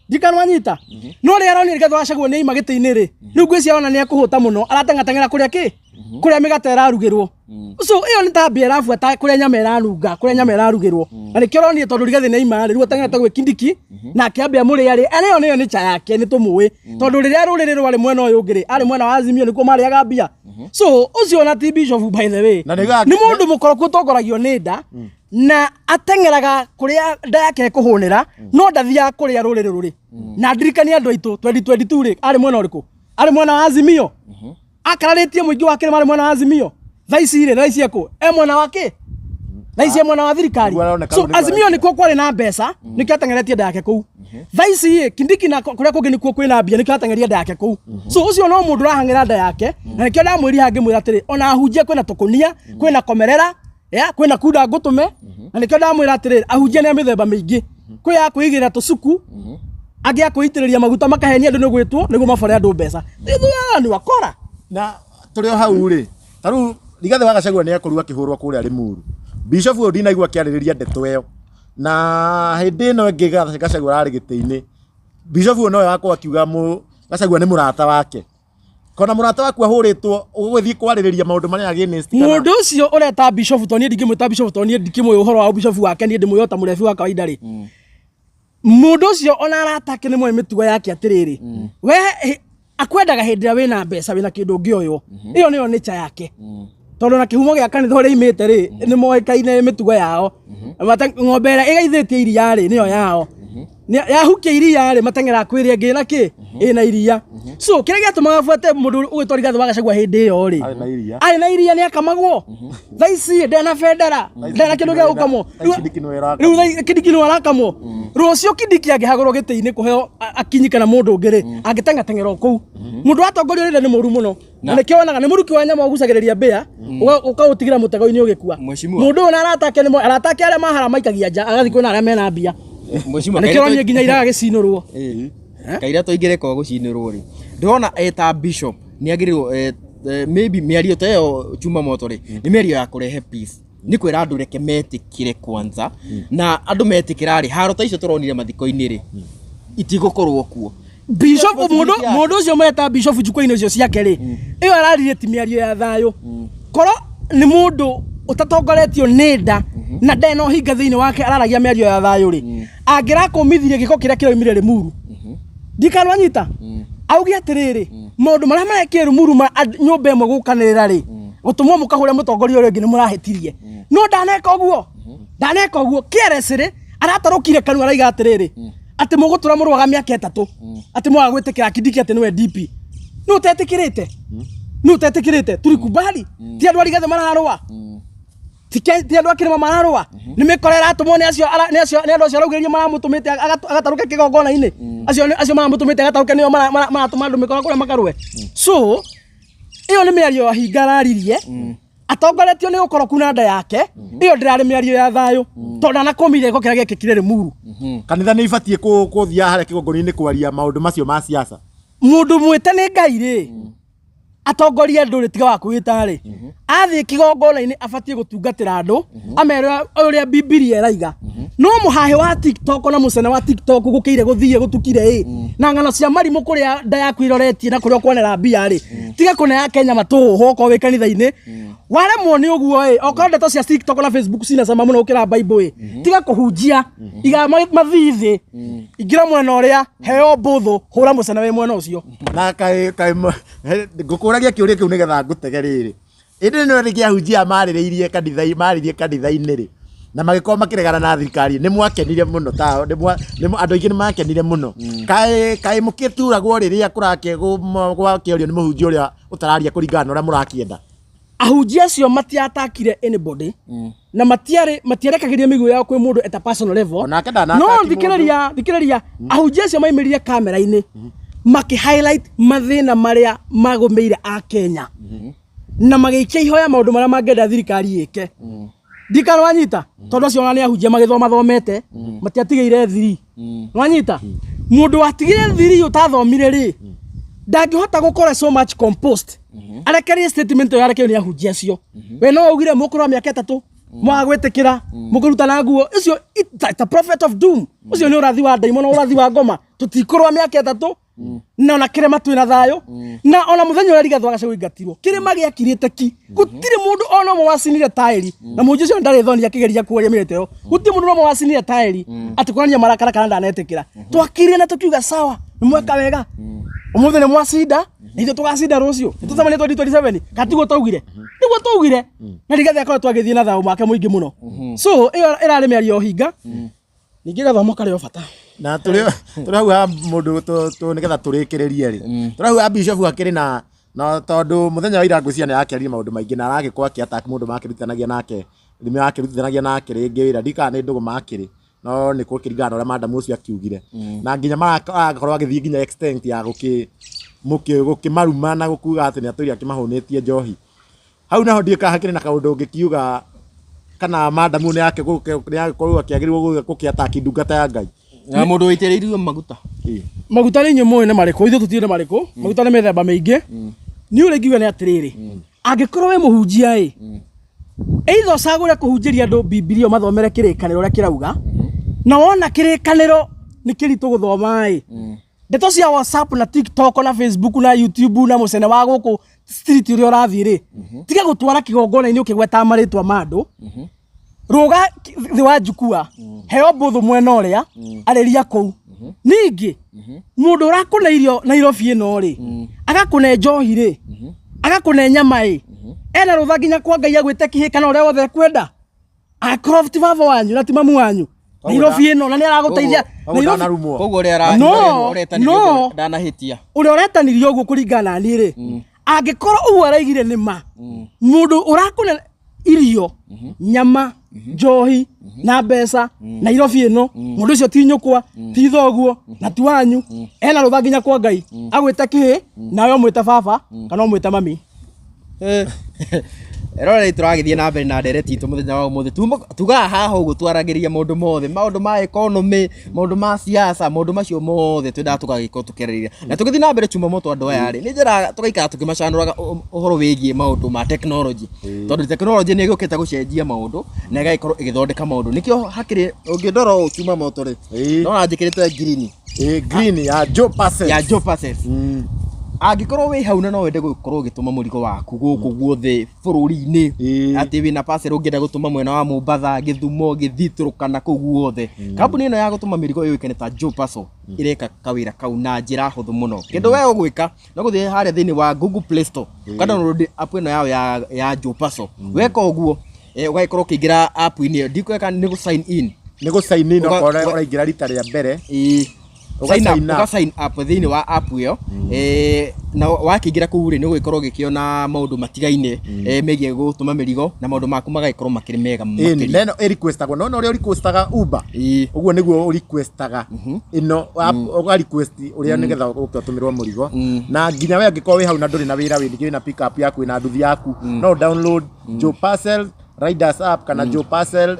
ndikana wanyita no rĩrĩa aronire Rigathi wa Gachagua nĩ ima gĩtĩ-inĩ rĩu ngwĩciria ona nĩ ekũhũta mũno arateng'ateng'era kũrĩa kũrĩa mĩgate ĩrarugĩrwo so ĩyo nĩ ta mbĩa ĩrabuata kũrĩa nyama ĩranunga kũrĩa nyama ĩrarugĩrwo na nĩkĩo ũronire tondũ Rigathi nĩ ima rĩu ateng'erete gwĩ Kindiki na akĩambia mũrĩarĩ nĩyo nĩ cha yake nĩ tũmũĩ tondũ rĩrĩa rũrĩrĩ rwarĩ mwena ũyũ ũngĩ arĩ mwena wa Azimio nĩkuo marĩaga mbia so ũcio na ti Bishop by the way nĩ mũndũ mũkoroku ũtongoragio nĩ nda na ateng'eraga kũrĩa nda yake kũhũnĩra no ndathiaga kũrĩa rũrĩrĩ rũrĩ na ndirikania andũ aitũ 2022 arĩ mwena ũrĩkũ arĩ mwena wa Azimio akararĩtie mũingĩ wa Kĩrĩma arĩ mwena wa Azimio thaa ici ekũ mwena wake thaa ici mwena wa thirikari so Azimio nĩkuo kwarĩ na mbeca nĩkĩo ateng'eretie nda yake kũu thaa ici Kindiki na kũrĩa kũngĩ nĩkuo kwĩna mbia nĩkĩo ateng'eria nda yake kũu so ũcio no mũndũ ũrahang'ĩra nda yake na nĩkĩo ndamwĩrire hangĩmwĩra atĩrĩ ona ahunjia kwĩna tũkũnia kwĩna komerera kwĩna kunda ngũtũme na nĩkĩo ndamwĩra atĩrĩ ahunjia nĩ mĩthemba mĩingĩ kwĩ ya kwĩigĩrĩra tũcuku angĩ ya kwĩitĩrĩria maguta makahenia andũ nĩgwĩtwo nĩguo mabare andũ mbeca nĩ wakora na tũrĩ o hau tarĩu Rigathi wa Gachagua nĩ ekũrua akĩhũrwo kũrĩa Limuru Bishop ũyũ ndinaigua akĩarĩrĩria ndeto ĩyo na hindi no ngi Gachagua arĩ gĩtĩ-inĩ Bishop no yakwa akiuga Gachagua nĩ mũrata wake kona mũrata waku ahũrĩtwo ũgũthiĩ kwarĩrĩria maũndũ marĩa against mũndũ ũcio ũreta Bishop to niĩ ndingĩmwĩta Bishop to niĩ ndikĩmũĩ ũhoro wa Bishop wake niĩ ndĩmwĩyota mũrebi wa kawaida rĩ mũndũ ũcio ona aratake nĩ mwe mĩtugo yake atĩrĩrĩ we akwendaga hĩndĩ ĩrĩa wĩna mbeca wĩna kĩndũ ũngĩoywo ĩyo nĩyo nature yake tondũ na kĩhumo gĩa kanitha ũrĩa imĩte rĩ nĩ moĩkaine mĩtugo yao ng'ombe ĩrĩa ĩgaithĩtie iria rĩ nĩyo yao yahukia iria rĩ mateng'era kwĩrĩa ĩngĩ na kĩ ĩna iria so kĩrĩa gĩatũmaga buate mũndũ ũgĩtwo Rigathĩ wa Gachagua hĩndĩ ĩyo rĩ arĩ na iria nĩakamagwo thaa ici ndena bendera ndena kĩndũ gĩa gũkamwo rĩu Kindiki nĩ arakamwo rũciũ Kindiki angĩhagũrwo gĩtĩ-inĩ kũheo akinyika na mũndũ ũngĩ rĩ angĩteng'ateng'era kũu mũndũ watongoria rĩrĩa nĩ mũru mũno na nĩkĩo wonaga nĩ mũruki wa nyama ũgucagĩrĩria mbĩa ũkaũtigĩra mũtego-inĩ ũgĩkua mũndũ ũyũ aratake nĩ aratake arĩa mahara maikagia nja agathiĩ kwĩna arĩa mena mbia nĩkĩronio nginya iraga gĩcinũrwo kaira toingĩreka gũcinũrwo rĩ ndĩrona eta Bishop nĩagĩrĩrwo maybe mĩario ta ĩyo Chuma Moto rĩ nĩ mĩario ya kũrehe peace nĩ kwĩra andũ reke metĩkĩre kwanza na andũ metĩkĩra rĩ haro ta icio tũronire mathiko-inĩ rĩ itigũkorwo kuo Bishop mũndũ ũcio meta Bishop njukwa-inĩ icio ciake rĩ ĩyo araririe ti mĩario ya thayũ korwo nĩ mũndũ ũtatongoretio nĩ nda na ndeno hinga thĩinĩ wake araragia mĩario ya thayũ rĩ angĩrakũmithirie gĩko kĩrĩa kĩroimire Limuru ndikanwanyita auge atĩrĩrĩ maũndũ marĩa marekire Limuru nyũmba ĩmwe gũkanĩrĩra rĩ gũtũmwo mũkahũre mũtongoria ũrĩa ũngĩ nĩ mũrahĩtirie no ndaneka ũguo KRS rĩ aratarũkire kanua araiga atĩrĩrĩ atĩ mũgũtũra mũrwaga mĩaka 3 atĩ mwaga gwĩtĩkĩra Kindiki atĩ nĩwe DP no ũtetĩkĩrĩte tulikubali ti andũ Rigathĩ mararũa ti andũ akĩrĩma mararũa nĩ mĩkorera atũmwo nĩ andũ acio araugĩrĩria maramũtũmĩte agatarũke kĩgongona-inĩ acio maramũtũmĩte agatarũke nĩo maratũma andũ mĩkora kũrĩa makarũe so ĩyo nĩ mĩario ya hinga araririe atongoretio nĩ ũkoroku na nda yake ĩyo ndĩrarĩ mĩario ya thayũ tondũ anakomire gĩko kĩrĩa gĩkĩkire Limuru kanitha nĩ ibatiĩ kũthia harĩa kĩgongona-inĩ kwaria maũndũ macio ma siasa mũndũ mwĩte nĩ Ngai rĩ atongoria ndũrĩ tiga wa kwĩta rĩ athiĩ kĩgongona-inĩ abatiĩ gũtungatĩra andũ amere ũrĩa Bibilia ĩraiga no mũhahe wa TikTok na mũcene wa TikTok gũkĩire gũthiĩ gũtukire na ng'ano cia marimũ kũrĩa nda yaku iroretie na kũrĩa ũkwonera mbia rĩ tiga kũneya Kenya matũhũ okorwo wĩ kanitha-inĩ waremwo nĩ ũguo okorwo ndeto cia TikTok na Facebook cina cama mũno gũkĩra Bible tiga kũhunjia iga mathithi ingĩra mwena ũrĩa heo mbũthũ hũra mũcene wĩ mwena ũcio na ngũkũragia kĩũria kĩu nĩgetha ngũtege rĩrĩ ĩndĩ nĩ rĩngĩ ahunjia marĩrĩirie kanitha-inĩ rĩ na magĩkorwo makĩregana na thirikari nĩ mwakenire mũno andũ aingĩ nĩ makenire mũno kaĩ mũkĩturagwo rĩrĩa gwakĩorio nĩ mũhunjia ũrĩa ũtararia kũringana na ũrĩa mũrakĩenda ahunjia acio matiatakire anybody na matiarekagĩria mĩguĩ yao kwĩ mũndũ at a personal level no thikĩrĩria ahunjia acio maimĩrire kamera-inĩ maki-highlight mathĩna marĩa magũmĩire a Kenya na magĩikia ihoya maũndũ marĩa mangĩenda thirikari ĩke ndikanwanyita tondũ acio nĩ ahunjia mathomete matiatigĩire thiri nwanyita mũndũ watigire thiri ũtathomire rĩ ndangĩhota gũkora so much compost arekerie statement ĩyo yarekio nĩ ahunjia acio we no ugire mũkũrwa mĩaka 3 mwaga gwĩtĩkĩra mũkũruta na nguo ũcio it's a prophet of doom ũcio nĩ ũrathi wa ndaimono ũrathi wa ngoma tũtikũrwa mĩaka 3 na ona kĩrĩma twĩna thayũ na ona mũthenya ũrĩa Rigathĩ wa Gachagua ingatirwo kĩrĩma gĩakirĩte ki gũtirĩ mũndũ ona ũmwe wacinire taĩri na mũnjĩ ũcio ndarĩ thoni akĩgeria kuoria mĩrĩte ĩyo gũtirĩ mũndũ ũmwe wacinire taĩri atĩ kuonania marakara kana ndanetĩkĩra twakirie na tũkiuga sawa nĩ mweka wega ũmũthĩ nĩ mwacinda na ithuĩ tũgacinda rũciũ nĩtũcemanĩtie 2027 katiguo twaugire nĩguo twaugire na Rigathĩ akoretwo agĩthiĩ na thayũ wake mũingĩ mũno so ĩyo ĩrarĩ mĩario hinga ningĩ gathomo karĩ o bata na tũrauga mũndũ nĩgetha tũrĩkĩrĩrie rĩ tũrauga Bishop akĩrĩ na tondũ mũthenya wa ira ngwĩciria nĩ arakĩaria maũndũ maingĩ na aragĩkorwo akĩataka mũndũ makĩrutithanagia nake thimũ yakĩrutithanagia nake rĩngĩ wĩra ndikana nĩ ndũgũ makĩrĩ no nĩ kũkĩringana na ũrĩa madamu ũcio akiugire na nginya marakorwo agĩthiĩ nginya extent ya gũkĩmaruma na gũkuga atĩ nĩ atũri akĩmahũnĩtie njohi hau naho ndiĩka hakĩrĩ na kaũndũ ũngĩkiuga kana madamu nĩ agĩkorwo akĩagĩrĩrwo gũkĩataki ndungata ya Ngai na mũndũ wĩitĩrĩirio maguta nĩ nyũmũ nĩ marĩkũ ithuĩ tũtirĩ marĩkũ maguta nĩ mĩthemba mĩingĩ nĩ ũrĩa ngiuga nĩ atĩrĩrĩ angĩkorwo we mũhunjia either ũcagũre kũhunjĩria andũ Bibilia mathomere kĩrĩkanĩro ũrĩa kĩrauga na wona kirikaniro ni kiritu guthoma ndeto cia WhatsApp na TikTok na Facebook na YouTube na mucene wa guku street uri urathii ri tiga gutwara kigongona-ini ukigweta maritwa mandu ruga thi wa njukua heo mbuthu mwena uria areria kou ningi mundu urakuna irio Nairobi ino ri agakune njohi ri agakune nyama ena rutha nginya kwa Ngai agwite kihikana uria wothe kwenda Croft baba wanyu na ti mamu wanyu Nairobi ino na ni araguteithia koguo uri uretanĩrio ndanahitia uri uretanirio uguo kuringana ni ri angikorwo uguo araigire ni ma mundu urakuna irio nyama njohi na mbeca Nairobi ino mundu ucio ti nyukwa ti thoguo na ti wanyu ena rutha nginya kwa Ngai agwite kihi nawe umwite baba kana umwite mami Erore turagithie na mbere na ndereti itu muthenya wa umuthi tuga haha uguo twaragiria maundu mothe maundu ma economy maundu ma siasa maundu macio mothe twenda tugagiko tukererira na tugithi na mbere chuma moto andu aya ri ni njira tugaikara tukimacanuraga uhoro wigie maundu ma technology tondu technology ni igukite gucenjia maundu na igaikorwo igithondeka maundu nikio hakiri ungindoro chuma moto ri no anjikirite green ya Joe Parcels angikorwo wi hau na no wende gukorwo gituma murigo waku guku guothe bururi-ini ati wina parcel ungienda gutuma mwena wa Mombasa Githumo Githituru kana kuu guothe kambuni ino ya gutuma mirigo yoikene ta Joe Parcel ireka kawira kau na njira huthu muno kindu we ugwika no guthie haria thini wa Google Play Store download app ino yao ya Joe Parcel weka uguo ugaikorwo ukiingira app ini ndikweka ni gu sign in uraingira rita ria mbere sign up thini wa app yo na wakiingira kuu ri ni gugikorwo gikiona maundu matigaine megie gutuma mirigo na maundu maku magaikorwo makiri mega makiri neno requestagwo no uri requestaga Uber uguo niguo requestaga ino uga request uria nigetha ukatumirwo murigo na nginya we angikorwo wi hau na nduri na wira wingi na pick up yaku na nduthi yaku no download Joe Parcel Riders app kana Joe Parcel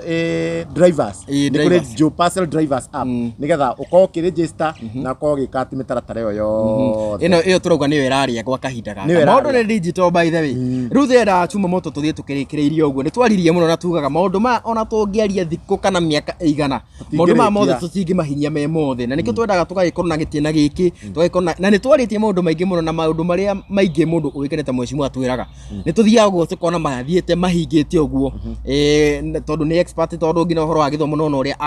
drivers nikuri Joe Parcel drivers app nigetha uko register na ko gikati mitaratara yo ino turauga niyo iraria gwa kahinda gaka maundu ni digital by the way riu thera chuma moto tuthie tukirikireirie uguo ni twaririe muno na tugaga maundu ma ona tungiaria thiku kana miaka igana maundu ma mothe tutingi mahinya me mothe na nikio twendaga tugagikorwo na gitina giki tugagikorwo na ni twaritie maundu maingi muno na maundu maria maingi mundu ugikenete mwecimu atwiraga ni tuthiaga uguo tukona mathiete mahingite uguo tondu ni expert tondu ngina horo wa githomo no uria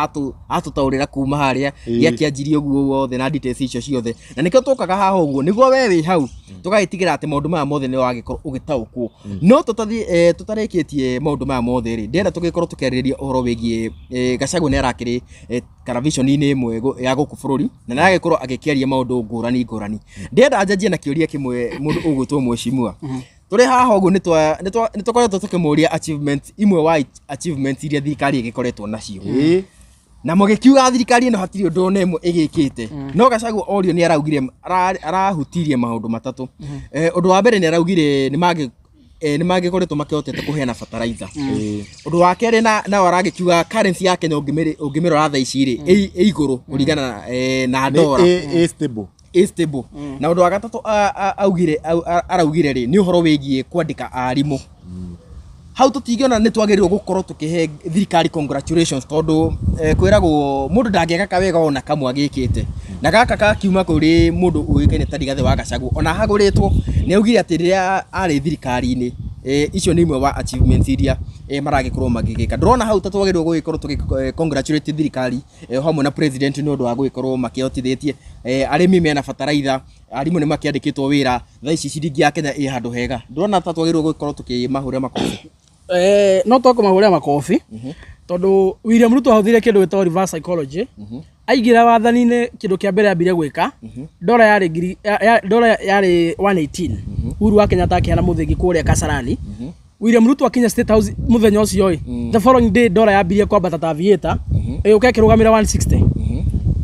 atutaurira kuma haria yakianjirie uguo wothe na details icio ciothe na nikio tukaga haha uguo niguo we wi hau tugaitigira ati maundu maya mothe ni wagikorwo ugitaukwo no tutarikitie maundu maya mothe ri ndenda tugikorwo tukeriria uhoro wigie Gachagua ni arakiri television-ini imwe ya guku bururi na naragikorwo agikiaria maundu ngurani ndenda anjajie na kiuria kimwe mundu ugwitwo mweshimua turi haha uguo ni twakoretwo tukimuria achievement imwe wa achievement iria thirikari igikoretwo nacio na mugikiuga thirikari ino hatiri undu ona imwe igikite no Gachagua orio ni araugire arahutirie maundu matatu undu wa mbere ni araugire ni magikoretwo makihotete kuheana fertilizer undu wa keri na aragikiuga currency ya Kenya ungimirora tha ici ri iguru kuringana na ndora stable na undu wa gatatu araugire ri ni uhoro wigie kwandika arimu hau tutingiona ni twagirirwo gukorwo tukihe thirikari congratulations tondu kwiragwo mundu ndangeka kawega ona kamwe agikite na gaka kakiuma kuri mundu uikene ta Rigathi wa Gachagua ona haguritwo ni augire ati riria ari thirikari-ini icio ni imwe wa achievements iria maragikorwo magigika ndrona hau tatwagirirwo gugikorwo tukicongratulate thirikari hamwe na president ni undu wa gugikorwo makihotithĩtie arimi mena fertilizer arimu ni makiandikitwo wira tha ici ciringi ya Kenya i handu hega ndrona tatwagirirwo gugikorwo tukimahurira makofi no toko mahurira makofi tondu William Ruto ahuthire kindu gitwa reverse psychology aigira wathani-ini kindu kia mbere ambire gwika dola yari 118 Uhuru wa Kenyatta akiana muthingi kuria Kasarani William Ruto akinya State House muthenya ucio the following day dola yambirie kwambata ta aviator ukekirugamira 160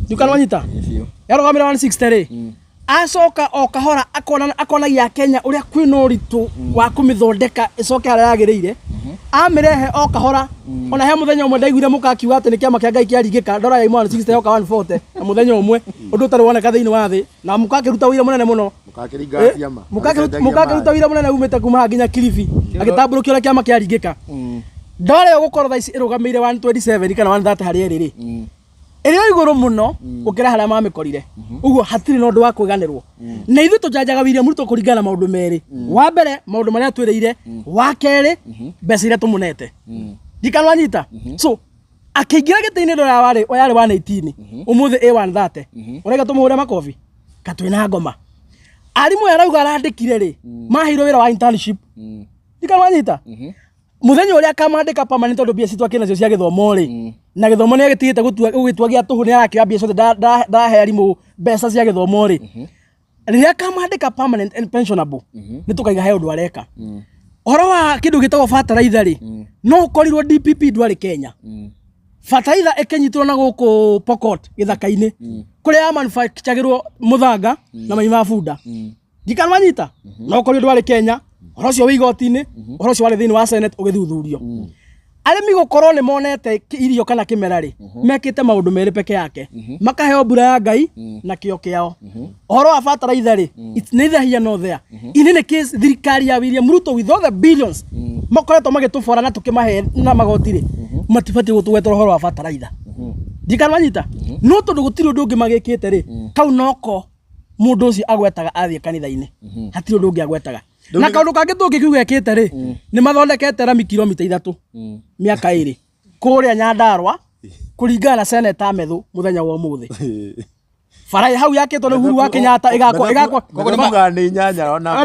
dukanwanyita yarugamira 160 ri acoka o kahora akona ya Kenya uria kwina uritu wa kumithondeka icoke ara yagirire amirehe o kahora ona he muthenya umwe ndaiguire mukakiuga ati ni kiama kia Ngai kiaringika dola ya 160 yoka 140 na muthenya umwe undu tari woneka thiini wa thi na mukakiruta wira munene muno mukakiruta wira munene umite kuma nginya Kilifi agitamburukia uria kiama kiaringika dola yo gukorwo tha ici irugamire 127 kana 130 hari eri ri ĩrĩ igũrũ mũno gũkĩra harĩa mamĩkorire ũguo hatirĩ na ũndũ wa kwĩganĩrwo na ithuĩ tũjanjaga William Ruto kũringana na maũndũ merĩ wa mbere maũndũ marĩa twĩrĩire wa kerĩ mbeca iria tũmũnete ndikanwanyita so akĩingĩra gĩtĩ-inĩ ũrĩa yarĩ 118 ũmũthĩ A130 ũrega tũmũhũre makobi katwĩna ngoma arimũ arauga arandĩkire rĩ maheirwo wĩra wa internship ndikanwanyita muthenya ũrĩa akamandĩka permanent tondũ mbia citũ akĩnacio cia gĩthomo rĩ na gĩthomo nĩ agĩtigĩte gũgĩtua gĩa tũhũ nĩ arakĩoya mbia ciothe ndahe arimũ mbeca cia gĩthomo rĩ rĩrĩa akamandĩka permanent and pensionable nĩ tũkaiga he ũndũ areka ũhoro wa kĩndũ gĩtagwo bataraitha rĩ no ũkorirwo DPP ndwarĩ Kenya bataraitha ĩkĩnyitwo na gũkũ Pokot gĩthaka-inĩ kũrĩa ya manufacturagĩrwo mũthanga na mai ma bunda ndikanwanyita no ũkorirwo ndwarĩ Kenya ũhoro ũcio wĩ igoti-inĩ ũhoro ũcio warĩ thĩinĩ wa Senate ũgĩthuthurio arĩmi gũkorwo nĩ monete irio kana kĩmera rĩ mekĩte maũndũ merĩ peke yake makaheo mbura ya Ngai na kĩo kĩao ũhoro wa bataraitha rĩ it's neither here nor there in any case thirikari ya William Ruto with all the billions makoretwo magĩtũbora na tũkĩmahe na magoti rĩ matibatiĩ gũtũgwetera ũhoro wa bataraitha ndikanwanyita no tondũ gũtirĩ ũndũ ũngĩ magĩkĩte rĩ kau noko mũndũ ũcio agwetaga athiĩ kanitha-inĩ hatirĩ ũndũ ũngĩ agwetaga na kaũndũ kangĩ tũngĩkiuga ekĩte rĩ nĩ mathondekete rami kilomita 3 mĩaka 2 kũrĩa Nyandarua kũringana na Senator Methu mũthenya wa ũmũthĩ bara hau yakĩtwo nĩ Uhuru wa Kenyatta ĩgakwa nĩ nyanya ona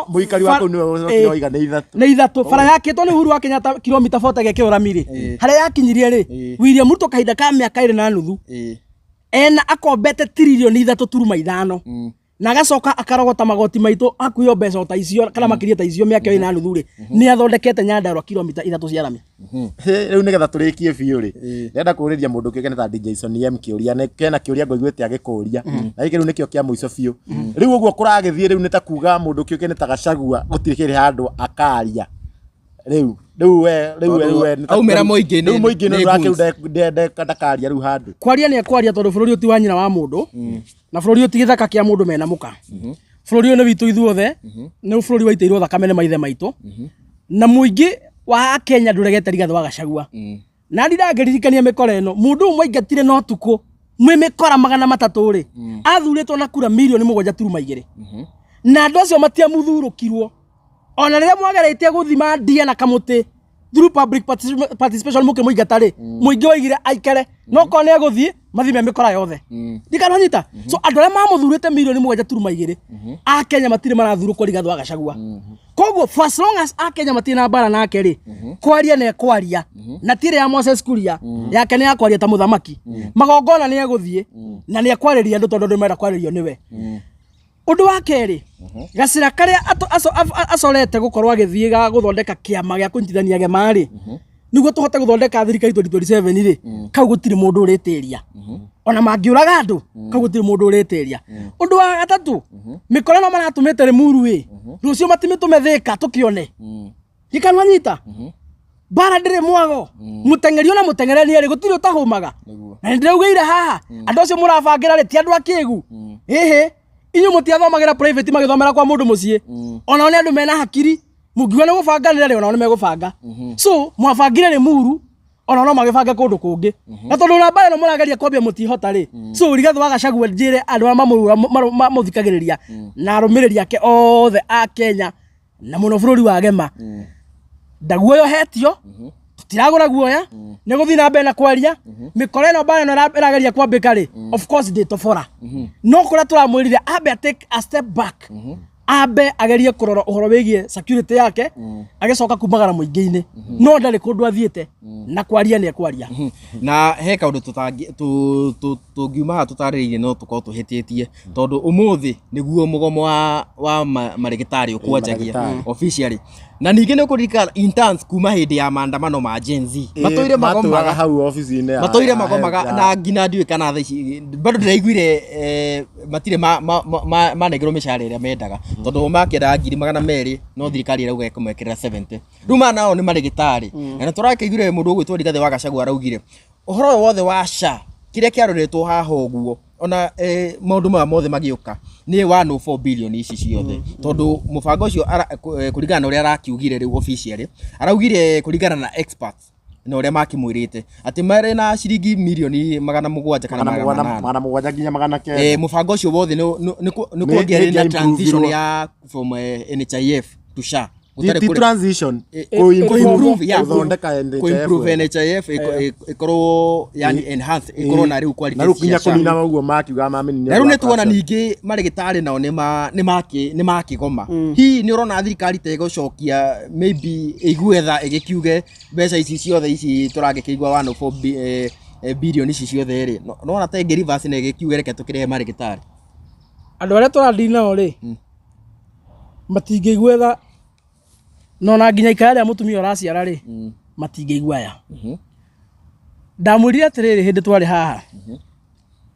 mũikari wa kũu nĩwe oiga nĩ 3 bara yakĩtwo nĩ Uhuru wa Kenyatta kilomita 40 gekĩo rami rĩ harĩa yakinyirie rĩ William Ruto kahinda ka mĩaka 2 na nuthu ena akombete tiririoni 3.5 na agacoka akarogota magoti maitũ akuyo mbeca ta icio kana makĩria ta icio mĩaka 2 na nuthu rĩ nĩ athondekete Nyandarua kilomita 3 cia rami rĩu nĩgetha tũrĩkie biũ rĩ ndenda kũrĩria mũndũ kĩgene ta DJ Jason M kĩũria nĩ kena kĩũria ngoigwĩte agĩkũria na gĩkĩ rĩu nĩkĩo kĩa mũico biũ rĩu ũguo kũragĩthiĩ rĩu nĩ ta kuga mũndũ kĩũkene ta Gachagua gũtirĩ kĩrĩ handũ akaria rĩu aumĩra mũingĩ rĩu mũingĩ nĩ ũrakĩu ndakaria rĩu handũ kwaria nĩ akwaria tondũ bũrũri ũti wa nyina wa mũndũ na bũrũri ũti gĩthaka kĩa mũndũ mena mũka bũrũri ũyũ nĩ witũ ithuothe nĩ bũrũri waitĩirwo thakame nĩ maithe maitũ na mũingĩ wa Kenya ndũregete Rigathĩ wa Gachagua na ndirangĩririkania mĩkora ĩno mũndũ ũmwe aingatire no tukũ mĩkora 300 rĩ athurĩtwo na kura milioni 7.2 na andũ acio matiamuthurũkirwo ona rĩrĩa mwageretie gũthima ndia na kamũtĩ through public participation mũkĩmũingata rĩ mũingĩ waigire aikare no ko nĩ egũthiĩ mathime mĩkora yothe ndikananyita so andũ arĩa mamũthurĩte milioni 7.2 a Kenya matirĩ marathurũkwo Rigathĩ wa Gachagua koguo for as long as a Kenya matirĩ na mbara nake rĩ kwaria nĩ ekwaria na tire ya Moses Kuria yake nĩ yakwaria ta mũthamaki magongona nĩ egũthiĩ na nĩ ekwarĩria andũ tondũ ndĩmenda kwarĩrio nĩwe ũndũ wa kerĩ gacĩra karĩa acorete gũkorwo agĩthiĩ ga gũthondeka kĩama gĩa kũnyitithania agema rĩ nĩguo tũhote gũthondeka thirikari 2027 rĩ kau gũtirĩ mũndũ ũrĩtĩria ona mangĩũraga andũ kau gũtirĩ mũndũ ũrĩtĩria ũndũ wa gatatũ mĩkora no maratũmĩte Limuru rũciũ matimĩtũme Thika tũkĩone ndikanwanyita bara ndĩrĩ mwago mũteng'eri ona mũteng'ereni rĩ gũtirĩ ũtahũmaga na ndĩraugĩire haha andũ acio mũrabangĩra rĩ ti andũ akĩgu inyu mutiathomagĩra private magĩthomera kwa mũndũ mũciĩ ona one andũ mena hakiri mũngiuga nĩ gũbanganĩra rĩ ona nĩ megũbanga so mwabangire Limuru ona no magĩbanga kũndũ kũngĩ na tondũ namba ĩno mũrageria kwambia mũtihota rĩ so Rigathĩ wa Gachagua njĩre andũ arĩa mamũthikagĩrĩria na arũmĩrĩri ake othe a Kenya na mũno bũrũri wa gema ndaguoyohetio tutiragũra guoya nĩ gũthiĩ na mbere na kwaria mĩkora ĩno mbara ĩno ĩrageria kwambĩka rĩ of course ndĩtobora no kũrĩa tũramwĩrire ambe take a step back ambe agerie kũrora ũhoro wĩgiĩ security yake agĩcoka kumagara mũingĩ-inĩ no ndarĩ kũndũ athiĩte na kwaria nĩ ekwaria na he kaũndũ tũngiuma haha tũtarĩrĩirie no tũkorwo tũhĩtĩtie tondũ ũmũthĩ nĩguo mũgomo wa marĩgĩtarĩ ũkwanjagia officially na ningĩ nĩ kũririkana interns kuma hĩndĩ ya maandamano ma Gen Z matũire magomaga hau office-inĩ matũire magomaga na nginya ndiũĩ kana thaa ici bado ndĩraiguire matirĩ manengerwo mĩcara ĩrĩa mendaga tondũ makĩendaga 200,000 no thirikari ĩrauga ĩkũmekĩrĩra 70 rĩu mana nao nĩ marĩgĩtarĩ na tũrakĩiguire mũndũ ũgwĩtwo Rigathĩ wa Gachagua araugire ũhoro wothe wa SHA kĩrĩa kĩaroretwo haha ũguo ona maũndũ maya mothe magĩũka nĩ 104 billion ici ciothe tondũ mũbango ũcio kũringana na ũrĩa arakiugire rĩu officially araugire kũringana na experts na uria makimwirite ati mare na ciringi milioni 700 kana 700 nginya 900 mubango ucio wothe ni kuongerera transition ya from NHIF to SHA the transition improve NHIF ikorwo yani enhance ikorwo na riu quality na riu kinya kunina maguo makiuga mamini na riu ni tuona ningi marigitari nao ni makigoma hi ni urona thirikari ta igocokia maybe igwetha igikiuge mbeca ici ciothe ici turangikigwa 1.4 billion ici ciothe ri no ona ta ingi reverse na igikiuge reke tukirehe marigitari andu aria turandina nao ri matingigwetha no na nginya ikaya ria mutumia uraciara ri matingigwa aya ndamwirire atiriri hindi twari haha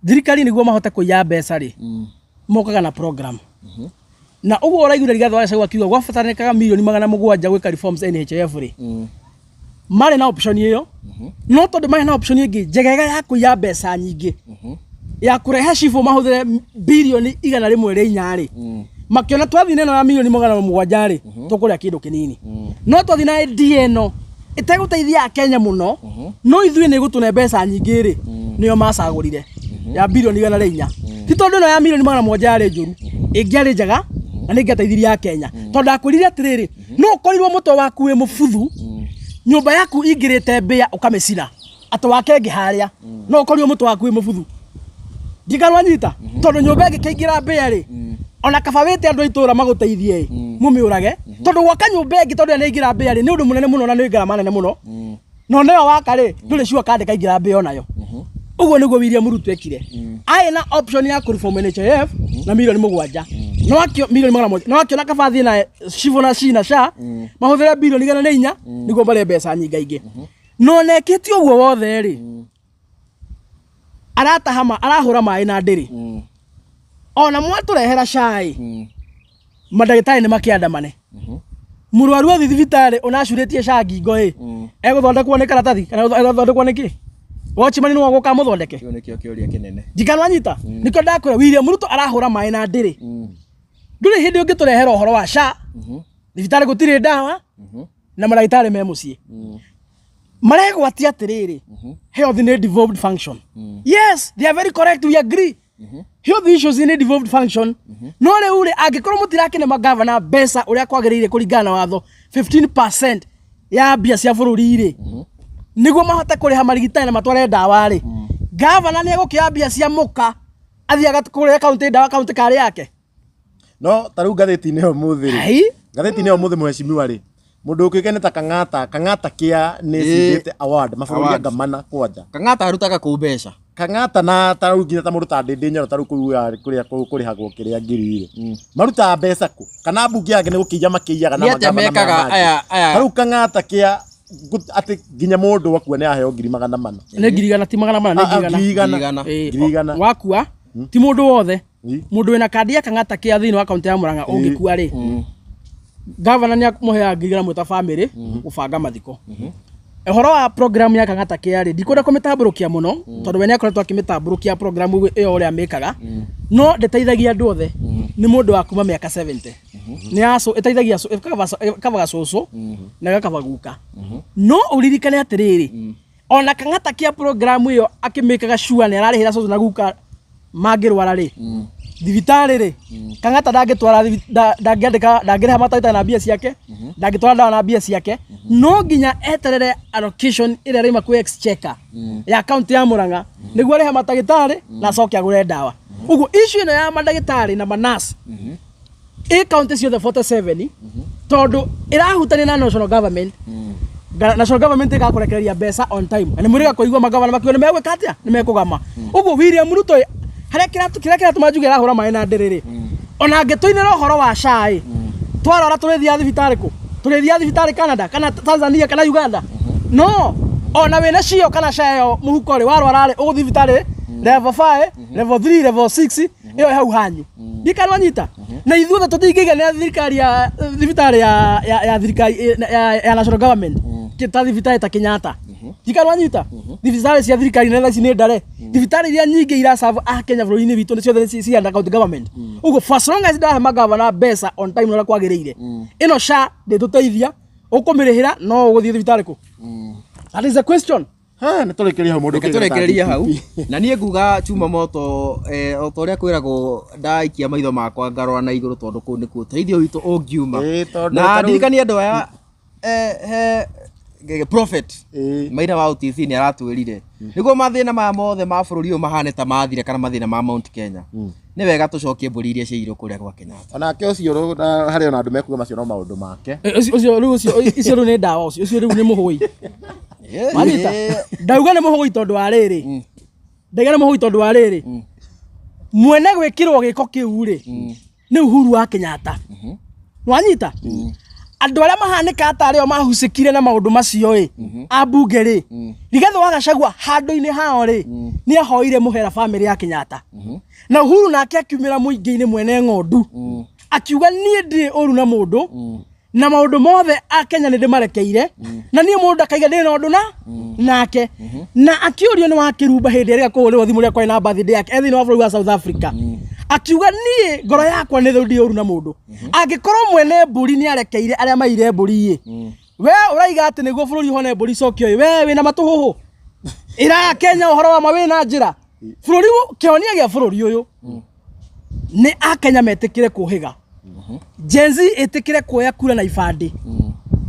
thirikari niguo mahote kuiya mbeca ri mokaga na program na uguo uraigura rigatho aca akiuga gwabatarikaga milioni 700 gwika reforms NHIF ri mari na option iyo no tondu mari na option ingi njegega ya kuiya mbeca nyingi ya kureha cifo mahuthere bilioni 100 ri 4 ri makiona twathine na milioni 700 ri tukuria kindu kinini no twathina DNO iteguteithia Kenya muno no ithui ni gutune mbeca nyingi ri niyo macagurire ya bilioni 100 ri 4 ti tondu no ya milioni 700 ri njuru ingiari njega na ningeteithiria Kenya tondu akwirire atiriri no ukorirwo mutwe waku wi mubuthu nyumba yaku ingirite mbia ukamecina atu wake ngiharia no ukorirwo mutwe waku wi mubuthu ndikarwa nyita tondu nyumba ngikingira mbia ri ona kaba wete andu itura maguteithie mumiurage tondu gwaka nyumba ingi tondu ni ngira mbia ri ni undu munene muno na ni ngira manene muno no neyo waka ri nduri ciwa kandika ingira mbia onayo uguo niguo William Ruto ekire ai na option ya reform NHIF na milioni 7 no akio milioni 100 no akio na kaba thina civo na cina SHA mahuthere bilioni 4 niguo bare mbeca nyinga ingi no nekiti uguo wothe ri aratahama arahura mai na ndiri ona mwaturehera cai madagitari ni makiandamane murwaru wa thibitari onacuritie SHA ngingo eguthondekwo ni karatathi kana eguthondekwo ni ki Watchman no goka muthondeke kio nikio kiuria kinene njikana nyita niko ndakwira William Ruto arahura mai na ndiri nduri hindi ungiturehera uhoro wa SHA thibitari gutire ndawa na madagitari me mucie maregwatia atiriri health in a devolved function yes they are very correct we agree health issues in a devolved function no riu ri angikorwo mutirakine magavana mbeca uria kwagirire kuringana watho 15% ya mbia cia bururi ri niguo mahote kuriha marigitani na matware ndawa ri gavana ni egukia mbia cia muka athiaga kuria county ndawa county kari yake no taru gatheti-ini yo muthi ri gatheti-ini yo muthi mheshimiwa ri mundu ukikene ta kang'ata kia ni cindite award mabũrũri ngamana kwanja kang'ata arutaga ku mbeca kang'ata na taru nginya ta mundu ta ndindi nyoro taru kurihagwo kiria ngiri maruta mbeca ku kana mbunge yake ni gukija makiyaga na magavana aya taru kang'ata kia ati nginya mundu wakua ni aheo 400 ni 400 ti 400 ni 400 wakua ti mundu wothe mundu wina kandi ya kang'ata kia thini wa kaunti ya Murang'a ungikua ri gavana ni amuhea 400 ta family ubanga mathiko ehoro wa program ya kang'ata kia ri ndikunda kumitamburukia muno tondu we ni akoretwo akimitamburukia program iyo uria mekaga no ndeteithagia andu othe ni mundu wa kuma miaka 70 ni aso eteithagia kavaga cucu na gakava guka no uririkane atiriri ona kang'ata kia program iyo akimekaga sure ni ararihira cucu na guka magirwara ri thibitari ri kang'ata ndangitwara ndangiriha matagita na mbia ciake ndangitwara ndawa na mbia ciake no nginya eterere allocation ire rima ku exchequer ya account ya Murang'a niguo riha matagitari na cokia gure ndawa uguo issue ino ya madagitari na manasi county ciothe 47 tondu irahutania na national government national government ikakurekereria mbeca on time na muriga kuigua magavana makiwa ni megwika atia ni mekugama uguo William Ruto haria kiratu majuge arahura mai na ndiriri ona ngituinira uhoro wa SHA twarora turithia thibitari ku turithia thibitari Canada kana Tanzania kana Uganda no ona wena cio kana SHA yo muhuko ri warwara ri uguthi thibitari level 5 level 3 level 6 iyo hau hanyu ndikarwa nyita na ithuothe tutingigania thirikari ya thibitari ya thirikari ya national government kita thibitari ta Kenyatta ndikarwa nyita thibitari cia thirikari na ici ni ndare thibitari iria nyingi ira serve a Kenya bũrũri-inĩ witũ nĩ ciothe ci under county government uguo first long as ndahe magavana mbeca on time na kwagĩrĩire ino SHA ndĩtũteithia ũkũmĩrĩhĩra no ũgũthiĩ thibitari ku That is the question. Ha, niturekeria hau mundu turekereria hau na nie nguga chuma moto o to ria kwiragwo ndaikia maitho makwa ngarora na iguru tondu ku ni ku teithio witu ungiuma na ndirikania andu aya prophet maina wa OTC ni aratwirire niguo mathina ma mothe ma bururi uyu mahane ta mathire kana mathina ma Mount Kenya ni wega tucokie mburi iria ciiro kuria gwa Kenyatta onake ucio hari ona andu mekuga macio no maundu make ucio ni ndawa ucio riu ni muhui Manita ndauga ni muhui tondu wa riri ndauga ni muhui tondu wa riri mwene gwikirwo giko kiu ri ni Uhuru wa Kenyatta wanyita andu aria mahanika atari o mahucikire na maundu macio ri abunge ri Rigathi wa Gachagua handu-ini hao ri ni ahoire muhera family ya Kenyatta na Uhuru nake akiumira muingi-ini mwene ng'ondu akiuga nie ndi uru na mundu na maundu mothe a Kenya ni ndimarekeire na nie mundu akaiga ndi na undu nake na akiurio ni wa kirumba hindi iria kuhurwo thimu ria kwa na birthday yake ethini wa bũrũri wa South Africa akiuga nie ngoro yakwa ni ndi uru na mundu angikorwo mwene mburi ni arekeire aria maire mburi we uraiga ati niguo bũrũri hone mburi cokio we wina matuhuhu ira Kenya uhoro wa mawina njira bũrũri kionia gia bũrũri uyu ni a Kenya metikire kuhiga Gen Z etikire kuoya kura na ibandi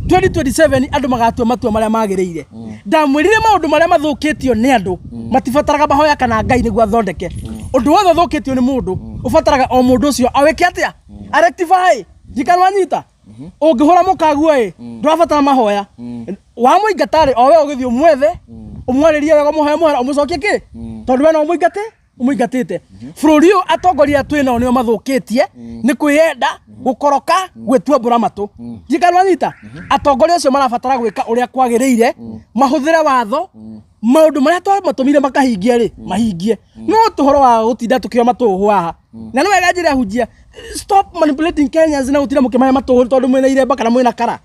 2027 andu magatua matua maria magirire ndamwirire maundu maria mathukitio ni andu matifataraga mahoya kana Ngai niguo athondeke undu wothe thukitio ni mundu ufataraga o mundu ucio aweke atia rectify jikanwanyita ungihura mukagu ndwafatara mahoya wa muingatari o we ugithio mwethe umwaririe wega muhoya muhera umucokie ki tondu we no muingate umuingatite bũrũri ũyũ atongoria twinao nio mathukitie ni kwiyenda gukoroka gwetua mbura matu jikanwanyita atongoria acio marabatara gwika uria kwagiriire mahuthire watho maundu maria twamatumire makahingia ri mahingie no tuhoro wa gutinda tukio matuhu haha na ni wega njira hujia stop manipulating Kenyans na gutinda mukimaya matuhu tondu mwina iremba kana mwina kara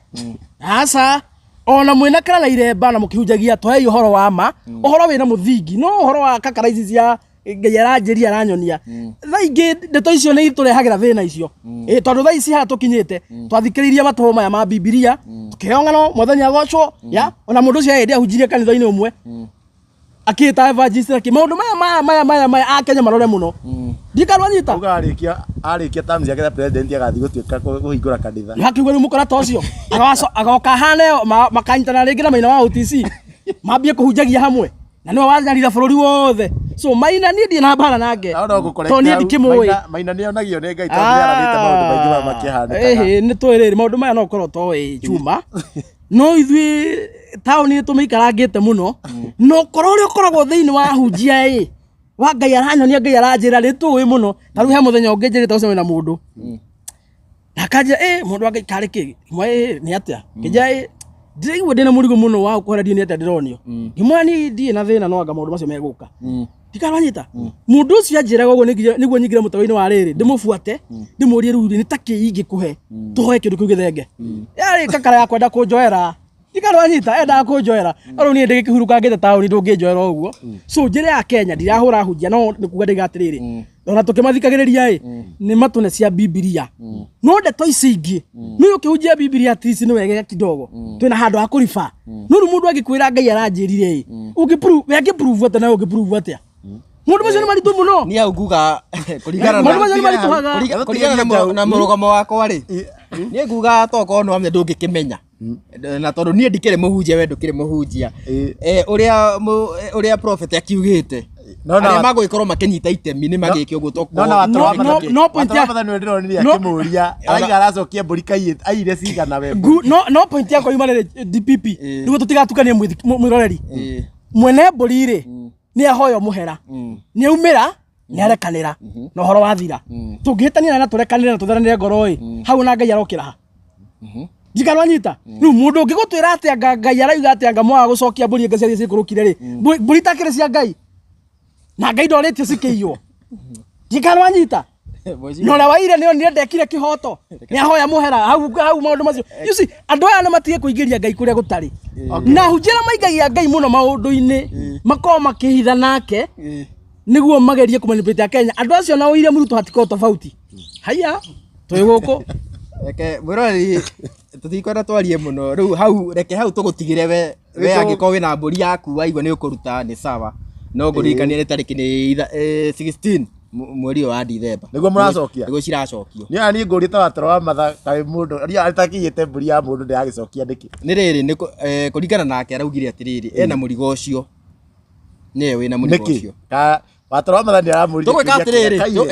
asa ona mwina kara na iremba na mukihujagia twei uhoro wa ma uhoro wina muthingi no uhoro wa kakaraisi cia Ngai aranjiria aranyonia thaingi ndeto icio ni iturehagira thina icio tondu thaa ici ha tukinyite twathikiriria matuhu maya ma Bibilia tukihongano mwathani agocwo ya ona mundu ucio hindi ahunjirie kanitha-ini umwe akita evangelist maundu maya a Kenya marore muno ndikarwanyita uga arikia terms yake president agathi gutuika kuhingura kanitha hakiuga mukora tocio agoka hane makanyitana ringi na Maina wa OTC mambie kuhunjagia hamwe na niwe wanyarira bũrũri wothe so Maina ni ndi na bara nake to ni ndikimui Maina ni onagio ni Ngai tondu aranite maundu maingi ma makihanikaga ni twiriri maundu maya no korwo to chuma no ithui tauni ni tumikarangite muno no korwo uri ukoragwo thiini wa hunjia wa Ngai aranyonia Ngai aranjira ri tuwi muno taru he muthenya ungi njirite ucio wina mundu nakanja mundu wa Ngai kari ki mwe ni atia kija ndiraigua ndina murigo muno wa kuharadio ni atia ndironio ngimwani ndie na thina no anga maundu macio meguka ndikaranyita mundu ucio anjiraga uguo niguo nyingire mutawa-ini wa riri ndimubuate ndimurie riu ni taki ingikuhe tuhoe kindu kiu githenge yari kakara ya kwenda kunjoera ndikaranyita enda kunjoera riu ni ndigikihurũka ngite tauni ndunginjoera uguo so njira ya Kenya ndirahura hunjia no nikuga ndigatiriri ona tukimathikagiriria ni matune cia Bibilia no ndeto ici ingi no ukihunjia Bibilia at least ni wega kidogo twina handu ha kurifa no mundu agikwira Ngai aranjirire ugiprove agiprove ata na ugiprove atia mundu macio ni maritu muno ni au nguga kurigana na murugamo wakwa ri ni nguga toko no amya ndungikimenya na tondu nie ndikire muhunjia we ndukire muhunjia uria prophet akiugite na magwikorwo makinyita itemi ni magike uguo toko no point ya father ndironiria akimuria araiga aracokia mburi kai aire cigana we no point ya kwa yuma DPP niguo tutigatukanie mwiroreri mwene mburi ri ni ahoyo muhera ni umira ni arekanira no horo wathira tungihitania na turekanira na tutharanire ngoro hau na Ngai arokira ha jikanwanyita riu mundu ngigutwira ati Ngai araiga ati anga mwa gucokia mburi ngaciaria cikurukire ri mburi takire cia Ngai na Ngai ndoretio cikiiywo jikanwanyita no na waire nio ni ndekire kihoto ni ahoya muhera hau maundu macio you see andu aya matige kuingiria Ngai kuria gutari na hunjira maigagia Ngai muno maundu-ini makoma makihitha nake niguo magerie kumanipulate Kenya andu acio na William Ruto hatiko tofauti haya twi guku eke mwirori tutikwenda twarie muno riu hau reke hau tugutigire we angiko wina mburi yaku waigua ni ukuruta ni sawa no ngurikania ni tariki ni 16 mweri wa Dithemba niguo muracokia niguo ciracokio ni ngurite watoro wa matha kai mundu atakinyite mburi ya mundu ndiragicokia ndiki ni riri ni kuringana nake araugire atiriri ena murigo ucio ni wina murigo ucio watoro wa matha ndiramurire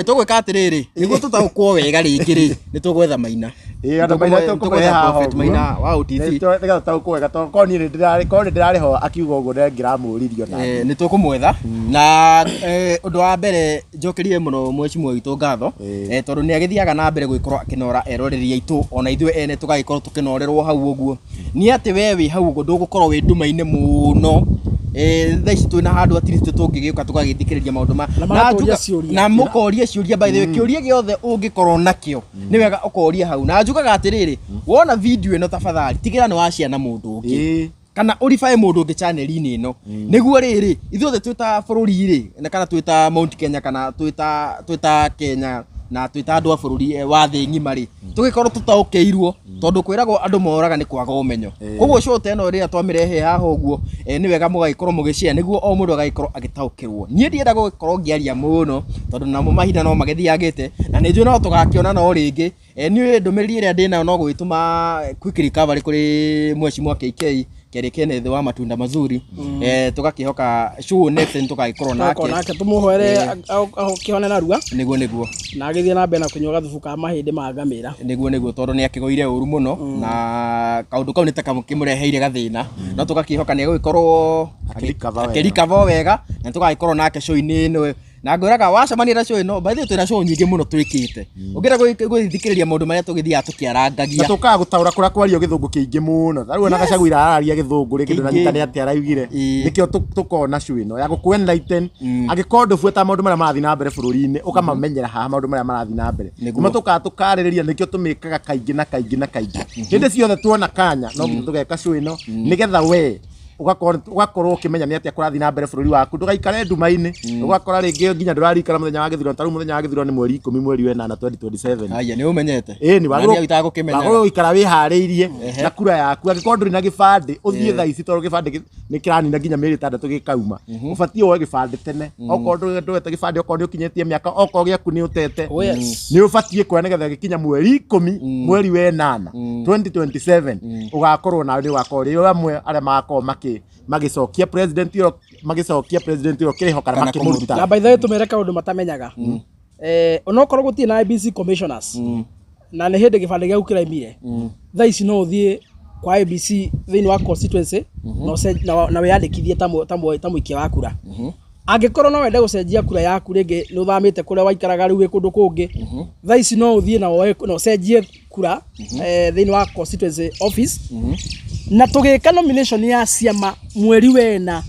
tugwika atiriri niguo tutaukwo wega ringi ri ni tugwetha Maina ana Maina tukugwetha Prophet Maina wa OTC nĩgetha tutaukwo wega tondũ ndirarĩ ho akiuga ũguo nĩngĩramũririo na ni tukumwetha na undu wa mbere njokerie muno mwecimu witũ ngatho tondu ni agithiaga na mbere gwikorwo akinora eroreri aitu ona ithuĩ ene tugagikorwo tukinorerwo hau ũguo ni ati we wi hau ũguo ndũgũkorwo wi nduma-inĩ muno thaa ici twina handu atiriste tũngĩgĩũka tũgagĩthikĩrĩria maũndũ na mũkoria ciũria by the way kĩũria gĩothe ũngĩkorwo nakĩo nĩ wega ũkoria hau na njugaga atĩrĩrĩ wona video ĩno tafadhali tigĩra nĩ waciana mũndũ ũngĩ kana ũribae mũndũ ũngĩ channel-inĩ ĩno nĩguo rĩrĩ ithuothe twĩta bũrũri-rĩ kana twĩta Mount Kenya kana twĩta Kenya na twĩta andũ a bũrũri wa thĩ ng'ima rĩ tũgĩkorwo tũtaũkĩirwo tondũ kwĩragwo andũ moraga nĩ kwaga ũmenyo koguo show ĩno rĩrĩa twamĩrehe haha ũguo nĩ wega mũgagĩkorwo mũgĩshare nĩguo o mũndũ agagĩkorwo agĩtaũkĩrwo niĩ ndienda gũgĩkorwo ngĩaria mũno tondũ namo mahinda no magĩthiagĩte na nĩ njũĩ no tũgakĩona no rĩngĩ niĩ ndũmĩrĩri ĩrĩa ndĩnayo no gwĩtũma quick recovery kũrĩ Mheshimiwa KK Kerry Kenneth wa matunda mazuri tugakihoka show next and tugagikorwo nake tumuhoere akihone narua niguo na agithie na mbere na kunywa gathubu ka mahindi ma ngamira niguo tondu ni akigoire uru muno na kaundu kau ni takamkimureheire gathina no tugakihoka ni gugikorwo akirikava wega na tugagikorwo nake show-ini ino na ngoraga wacamania na show ino by the way twina show nyingĩ muno twikite ungira gwithikĩrĩria maũndũ marĩa tũgĩthiaga tũkĩarangagia tukaga gũtaũra kũrĩa kwario gĩthũngũ kĩingĩ mũno rĩu ona Gachagua araria gĩthũngũ rĩngĩ ndũnanyita atĩ araugire nĩkĩo tũkona show ino ya gũkũ enlighten agĩkorwo ndũbuata maũndũ marĩa marathiĩ na mbere bũrũri-inĩ ũkamamenyera haha maũndũ marĩa marathiĩ na mbere nĩmo tukaga tũkarĩrĩria nĩkĩo tũmĩkaga kaingĩ na kaingĩ hĩndĩ ciothe tuona kanya no tũgeka show ino nĩgetha we ugakorwo ukimenya ni atia kurathi na mbere bururi waku ndugaikare nduma-ini ugakora ringi nginya ndurarikana muthenya wa githurano taru muthenya wa githurano ni mweri 10 mweri wa 8 2027 aya ni umenyete ni wagoro ikara wihariirie na kura yaku agikorwo nduri na gibande uthie thaa ici tondu gibande ni kiranina nginya mĩeri 6 gikauma ubatie woe gibande tene okorwo ndwete gibande okorwo ni ukinyetie miaka okorwo giaku ni utete ni ubatie kwa nigetha gikinya mweri 10 mweri wa 8 2027 ugakorwo nawe ni ugakorwo ri amwe aria magakorwo magicokia president yo kiriho kana makimuruta na by the way tumereka undu matamenyaga onokorwo gutie na IBC commissioners na ne hende gibande gĩa gukiraimire thaa ici no uthie kwa IBC thĩinĩ wa constituency na weyandĩkithie ta mũikia wa kura angĩkorwo no wende gũcenjia kura yaku rĩngĩ nĩ ũthamĩte kũrĩa waikaraga rĩu kũndũ kũngĩ thaa ici no ũthiĩ na ũcenjie kura thĩinĩ wa constituency office na tũgĩka nomination ya ciama mweri wena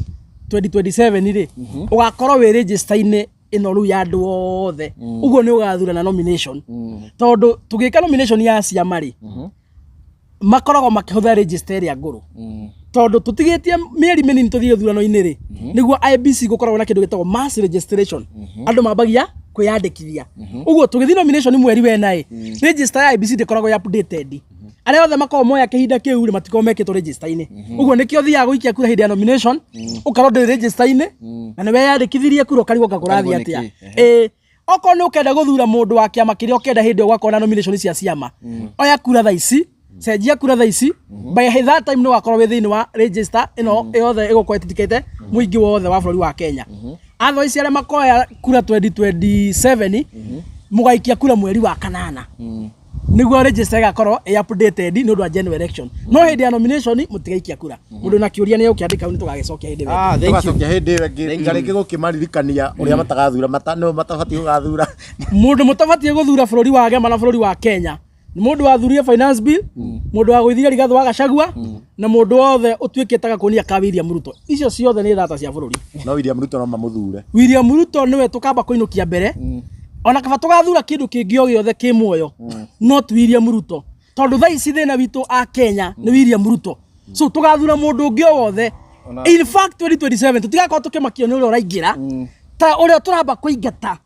2027 rĩ ũgakorwo wĩ register-inĩ ĩno rĩu ya andũ othe ũguo nĩ ũgathurana nomination tondũ tũgĩka nomination ya ciama rĩ makoragwo makĩhũthĩra register ĩrĩa ngũrũ tondũ tũtigĩtie mĩeri mĩnini tũthiĩ thurano-inĩ rĩ nĩguo IBC gũkoragwo na kĩndũ gĩtagwo mass registration andũ mambagia kwĩyandĩkithia ũguo tũgĩthiĩ nomination mweri wena register ya IBC ndĩkoragwo updated arĩa othe makorwo moya kĩhinda kĩu rĩ matikorwo mekĩtwo register-inĩ ũguo nĩkĩo thiaga gũikia kura hĩndĩ ya nomination ũkarwo ndĩ register-inĩ na nĩ weyandĩkithirie kura ũkarigwo kakũrathiĩ atĩa okorwo nĩ ũkenda gũthura mũndũ wa kĩama kĩrĩa ũkenda hĩndĩ ũgakorwo na nomination cia ciama oya kura thaa ici cenjia kura thaa ici by that time no akorwo wĩ thĩinĩ wa register ĩno yothe ĩgũkorwo ĩtĩkĩte mũingĩ wothe wa bũrũri wa Kenya atho ici arĩa makoya kura 2027 mũgaikia kura mweri wa 8 nĩguo register ĩgakorwo updated nĩ ũndũ wa general election no hĩndĩ ya nomination mũtigaikia kura mũndũ na kĩũria nĩ ũkĩandĩka nĩ tũgagĩcokia hĩndĩ ĩyo tũgacokia hĩndĩ ĩyo ngarĩngĩ gũkĩmaririkania ũrĩa matagathura matabatie gũgathura mũndũ mũtabatie gũthura bũrũri wa Gema na bũrũri wa Kenya nĩ mũndũ wathuria finance bill mũndũ wa gũithia Rigathĩ wa Gachagua na mũndũ wothe ũtuĩkĩte gakonia ka William Ruto icio ciothe nĩ data cia bũrũri no William Ruto no mamũthure William Ruto nĩwe tũkamba kũinũkia mbere ona kaba tũgathura kĩndũ kĩngĩ o gĩothe kĩ muoyo not William Ruto tondũ thaa ici thĩna witũ a Kenya nĩ William Ruto so tũgathura mũndũ ũngĩ o wothe in fact 2027 tũtigakorwo tũkĩmakio nĩ ũrĩa ũraingĩra ta ũrĩa tũramba kũingata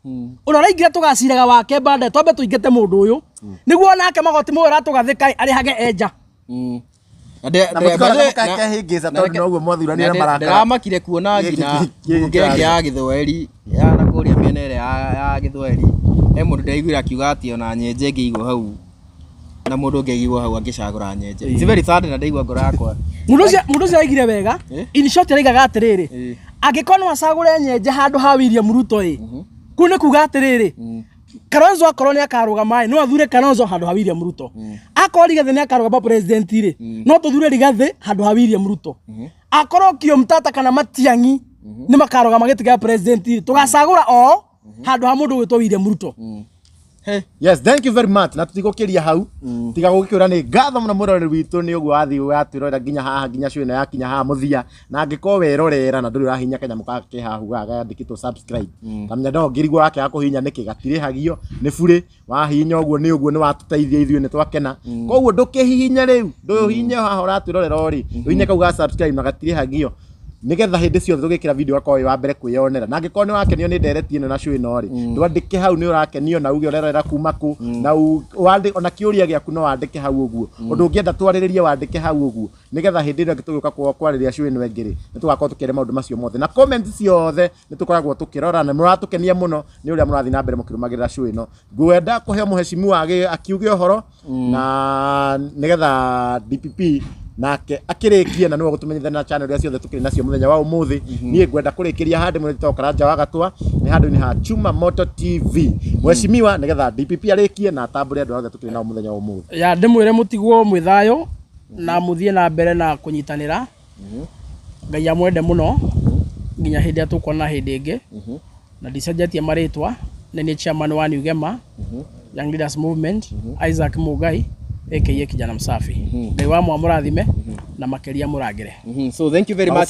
ũrĩa ũraingĩra tũgaciraga wake banda twambe tũingate mũndũ ũyũ nĩguo nake magoti mũwe ratũgathĩka arĩhage enja na mutikona mukake hingisa tondu noguo mwathurania na marakara ndiramakire kuona ngina ngenge ya Githweri ya na kuria mĩena ĩrĩa ya Githweri mundu ndaiguira akiuga ati ona nyenje ngĩigwo hau na mundu ngĩigwo hau angĩcagũra nyenje. It's very sad na ndaigua ngoro yakwa. Mundu ũcio aigire wega in short araigaga atiriri angĩkorwo no acagũre nyenje handũ ha William Ruto kũu nĩ kuga atiriri Kalonzo akorwo nĩ akarũgama no athure Kalonzo handũ ha William Ruto akorwo Rigathi nĩ akarũgama president ri no tuthure Rigathi handũ ha William Ruto akorwo Kio Mtata kana Matiang'i nĩ makarũgama gĩtĩ kĩa president ri tugacagũra o handũ ha mũndũ gwĩtwo William Ruto. Yes, thank you very much. Na tutigukiria hau. Tiga gukiura ni ngatho muno muroreri witu ni uguo athi atwirora nginya haha nginya cwina yakinya haha muthia na angiko werorera na nduri urahinya kanyamu gake hahu gandikitwo subscribe. Kamenya ndo ngirigwo wake akuhinya niki gatirihagio ni bure wahinya uguo ni watuteithia ithuĩ ni twakena. Koguo ndukihihinya riu nduhinya haha uratwirorera ri uhinya kau ga subscribe na gatirihagio nigetha hindi ciothe tugikira video akoi wa mbere kwiyonera na ngikoni wakenio ni ndereti ino na cui no ri ndwandike hau ni urakenio na uge urerera kuma ku na wandi ona kiuria giaku no wandike hau uguo undu ungienda twariririe wandike hau uguo nigetha hindi ino gituguka kwariria cui no engiri ni tugakorwo tukire maundu macio mothe na comment ciothe ni tukoragwo tukirora na muratukenia muno ni uria murathi na mbere mukirumagirira cui no ngwenda kuhe muheshimu wage akiuge uhoro na nigetha DPP nake akirikia na no gutumenyithana na channel ya ciothe tukiri nacio muthenya wa umuthi nie ngwenda kurikiria handi mwito karanja wa gatwa ni handu ni ha Chuma Moto TV mweshimiwa nigetha DPP arikie na tambure andu othe tukiri na muthenya wa umuthi ya ndimwire mutigwo mwithayo na muthie na mbere na kunyitanira Ngai amwende muno nginya hindi atukona hindi ingi na ndicenjetie maritwa ni chairman wa Nugema Young Leaders Movement Isaac Mugai aka kijana msafi Ngai wa mwamurathime na makeria muragire. So thank you very much.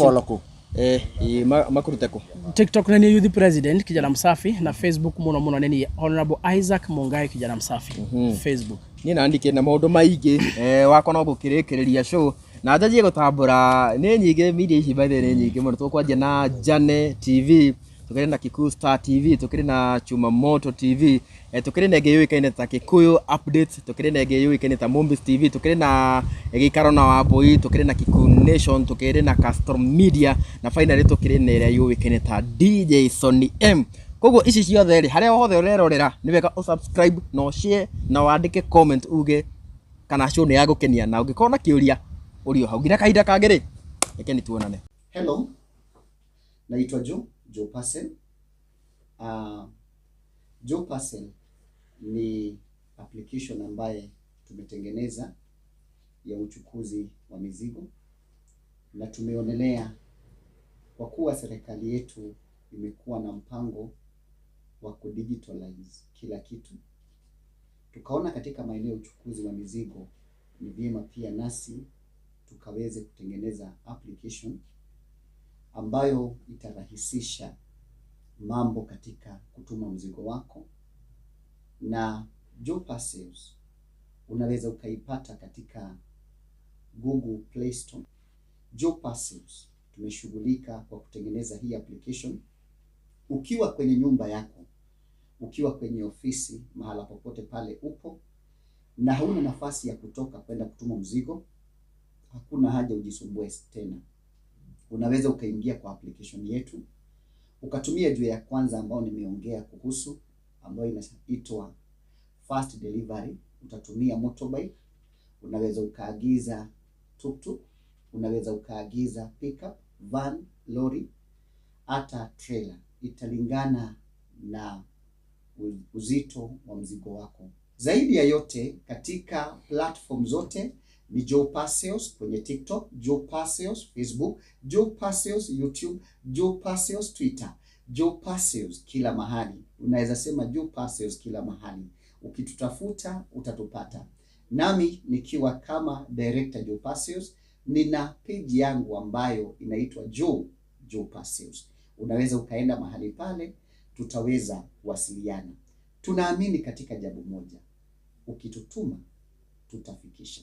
Makuruteko TikTok nani youth president kijana msafi na Facebook muno nani Honorable Isaac Mungai kijana msafi Facebook ni naandike na maundu maingi wakona gukirikiria show na njajie gutambura ni nyingi media ici by the way nyingi muno tukwanjia na Jane TV tukiri na Kikuyu Star TV tukiri na Chuma Moto TV tukiri na ngeyuikaine ta Kikuyu Updates tukiri na ngeyuikaine ta Mombis TV tukiri na Gikaro na Wambui tukiri na Kikuyu Nation tukiri na Custom Media na finally tukiri na ira yuikaine ta DJ Sonny M. Koguo ici ciothe ri haria hothe urerorera ni wega subscribe no share na wandike comment uge kana show ni yagukenia na ungikorwo na kiuria urio hau ngira kahinda kangiri ekeni tuonane. Hello, naitwa Joe Parcel. Joe Parcel ni application ambaye tumetengeneza ya uchukuzi wa mizigo na tumeonelea kwa kuwa serikali yetu imekuwa na mpango wa kudigitalize kila kitu, tukaona katika maeneo ya uchukuzi wa mizigo ni vyema pia nasi tukaweze kutengeneza application ambayo itarahisisha mambo katika kutuma mzigo wako. Na Joe Parcels unaweza ukaipata katika Google Play Store. Joe Parcels tumeshughulika kwa kutengeneza hii application ukiwa kwenye nyumba yako, ukiwa kwenye ofisi, mahala popote pale upo na hauna nafasi ya kutoka kwenda kutuma mzigo, hakuna haja ujisumbue tena. Unaweza ukaingia kwa application yetu ukatumia juu ya kwanza ambao nimeongea kuhusu ambayo inaitwa fast delivery. Utatumia motorbike, unaweza ukaagiza tuktuk, unaweza ukaagiza pickup, van, lori, hata trailer. Italingana na uzito wa mzigo wako. Zaidi ya yote katika platform zote ni Joe Parcels kwenye TikTok, Joe Parcels Facebook, Joe Parcels YouTube, Joe Parcels Twitter, Joe Parcels kila mahali. Unaweza sema Joe Parcels kila mahali. Ukitutafuta utatupata. Nami nikiwa kama director Joe Parcels, nina page yangu ambayo inaitwa Joe Parcels. Unaweza ukaenda mahali pale, tutaweza kuwasiliana. Tunaamini katika jambo moja, ukitutuma tutafikisha.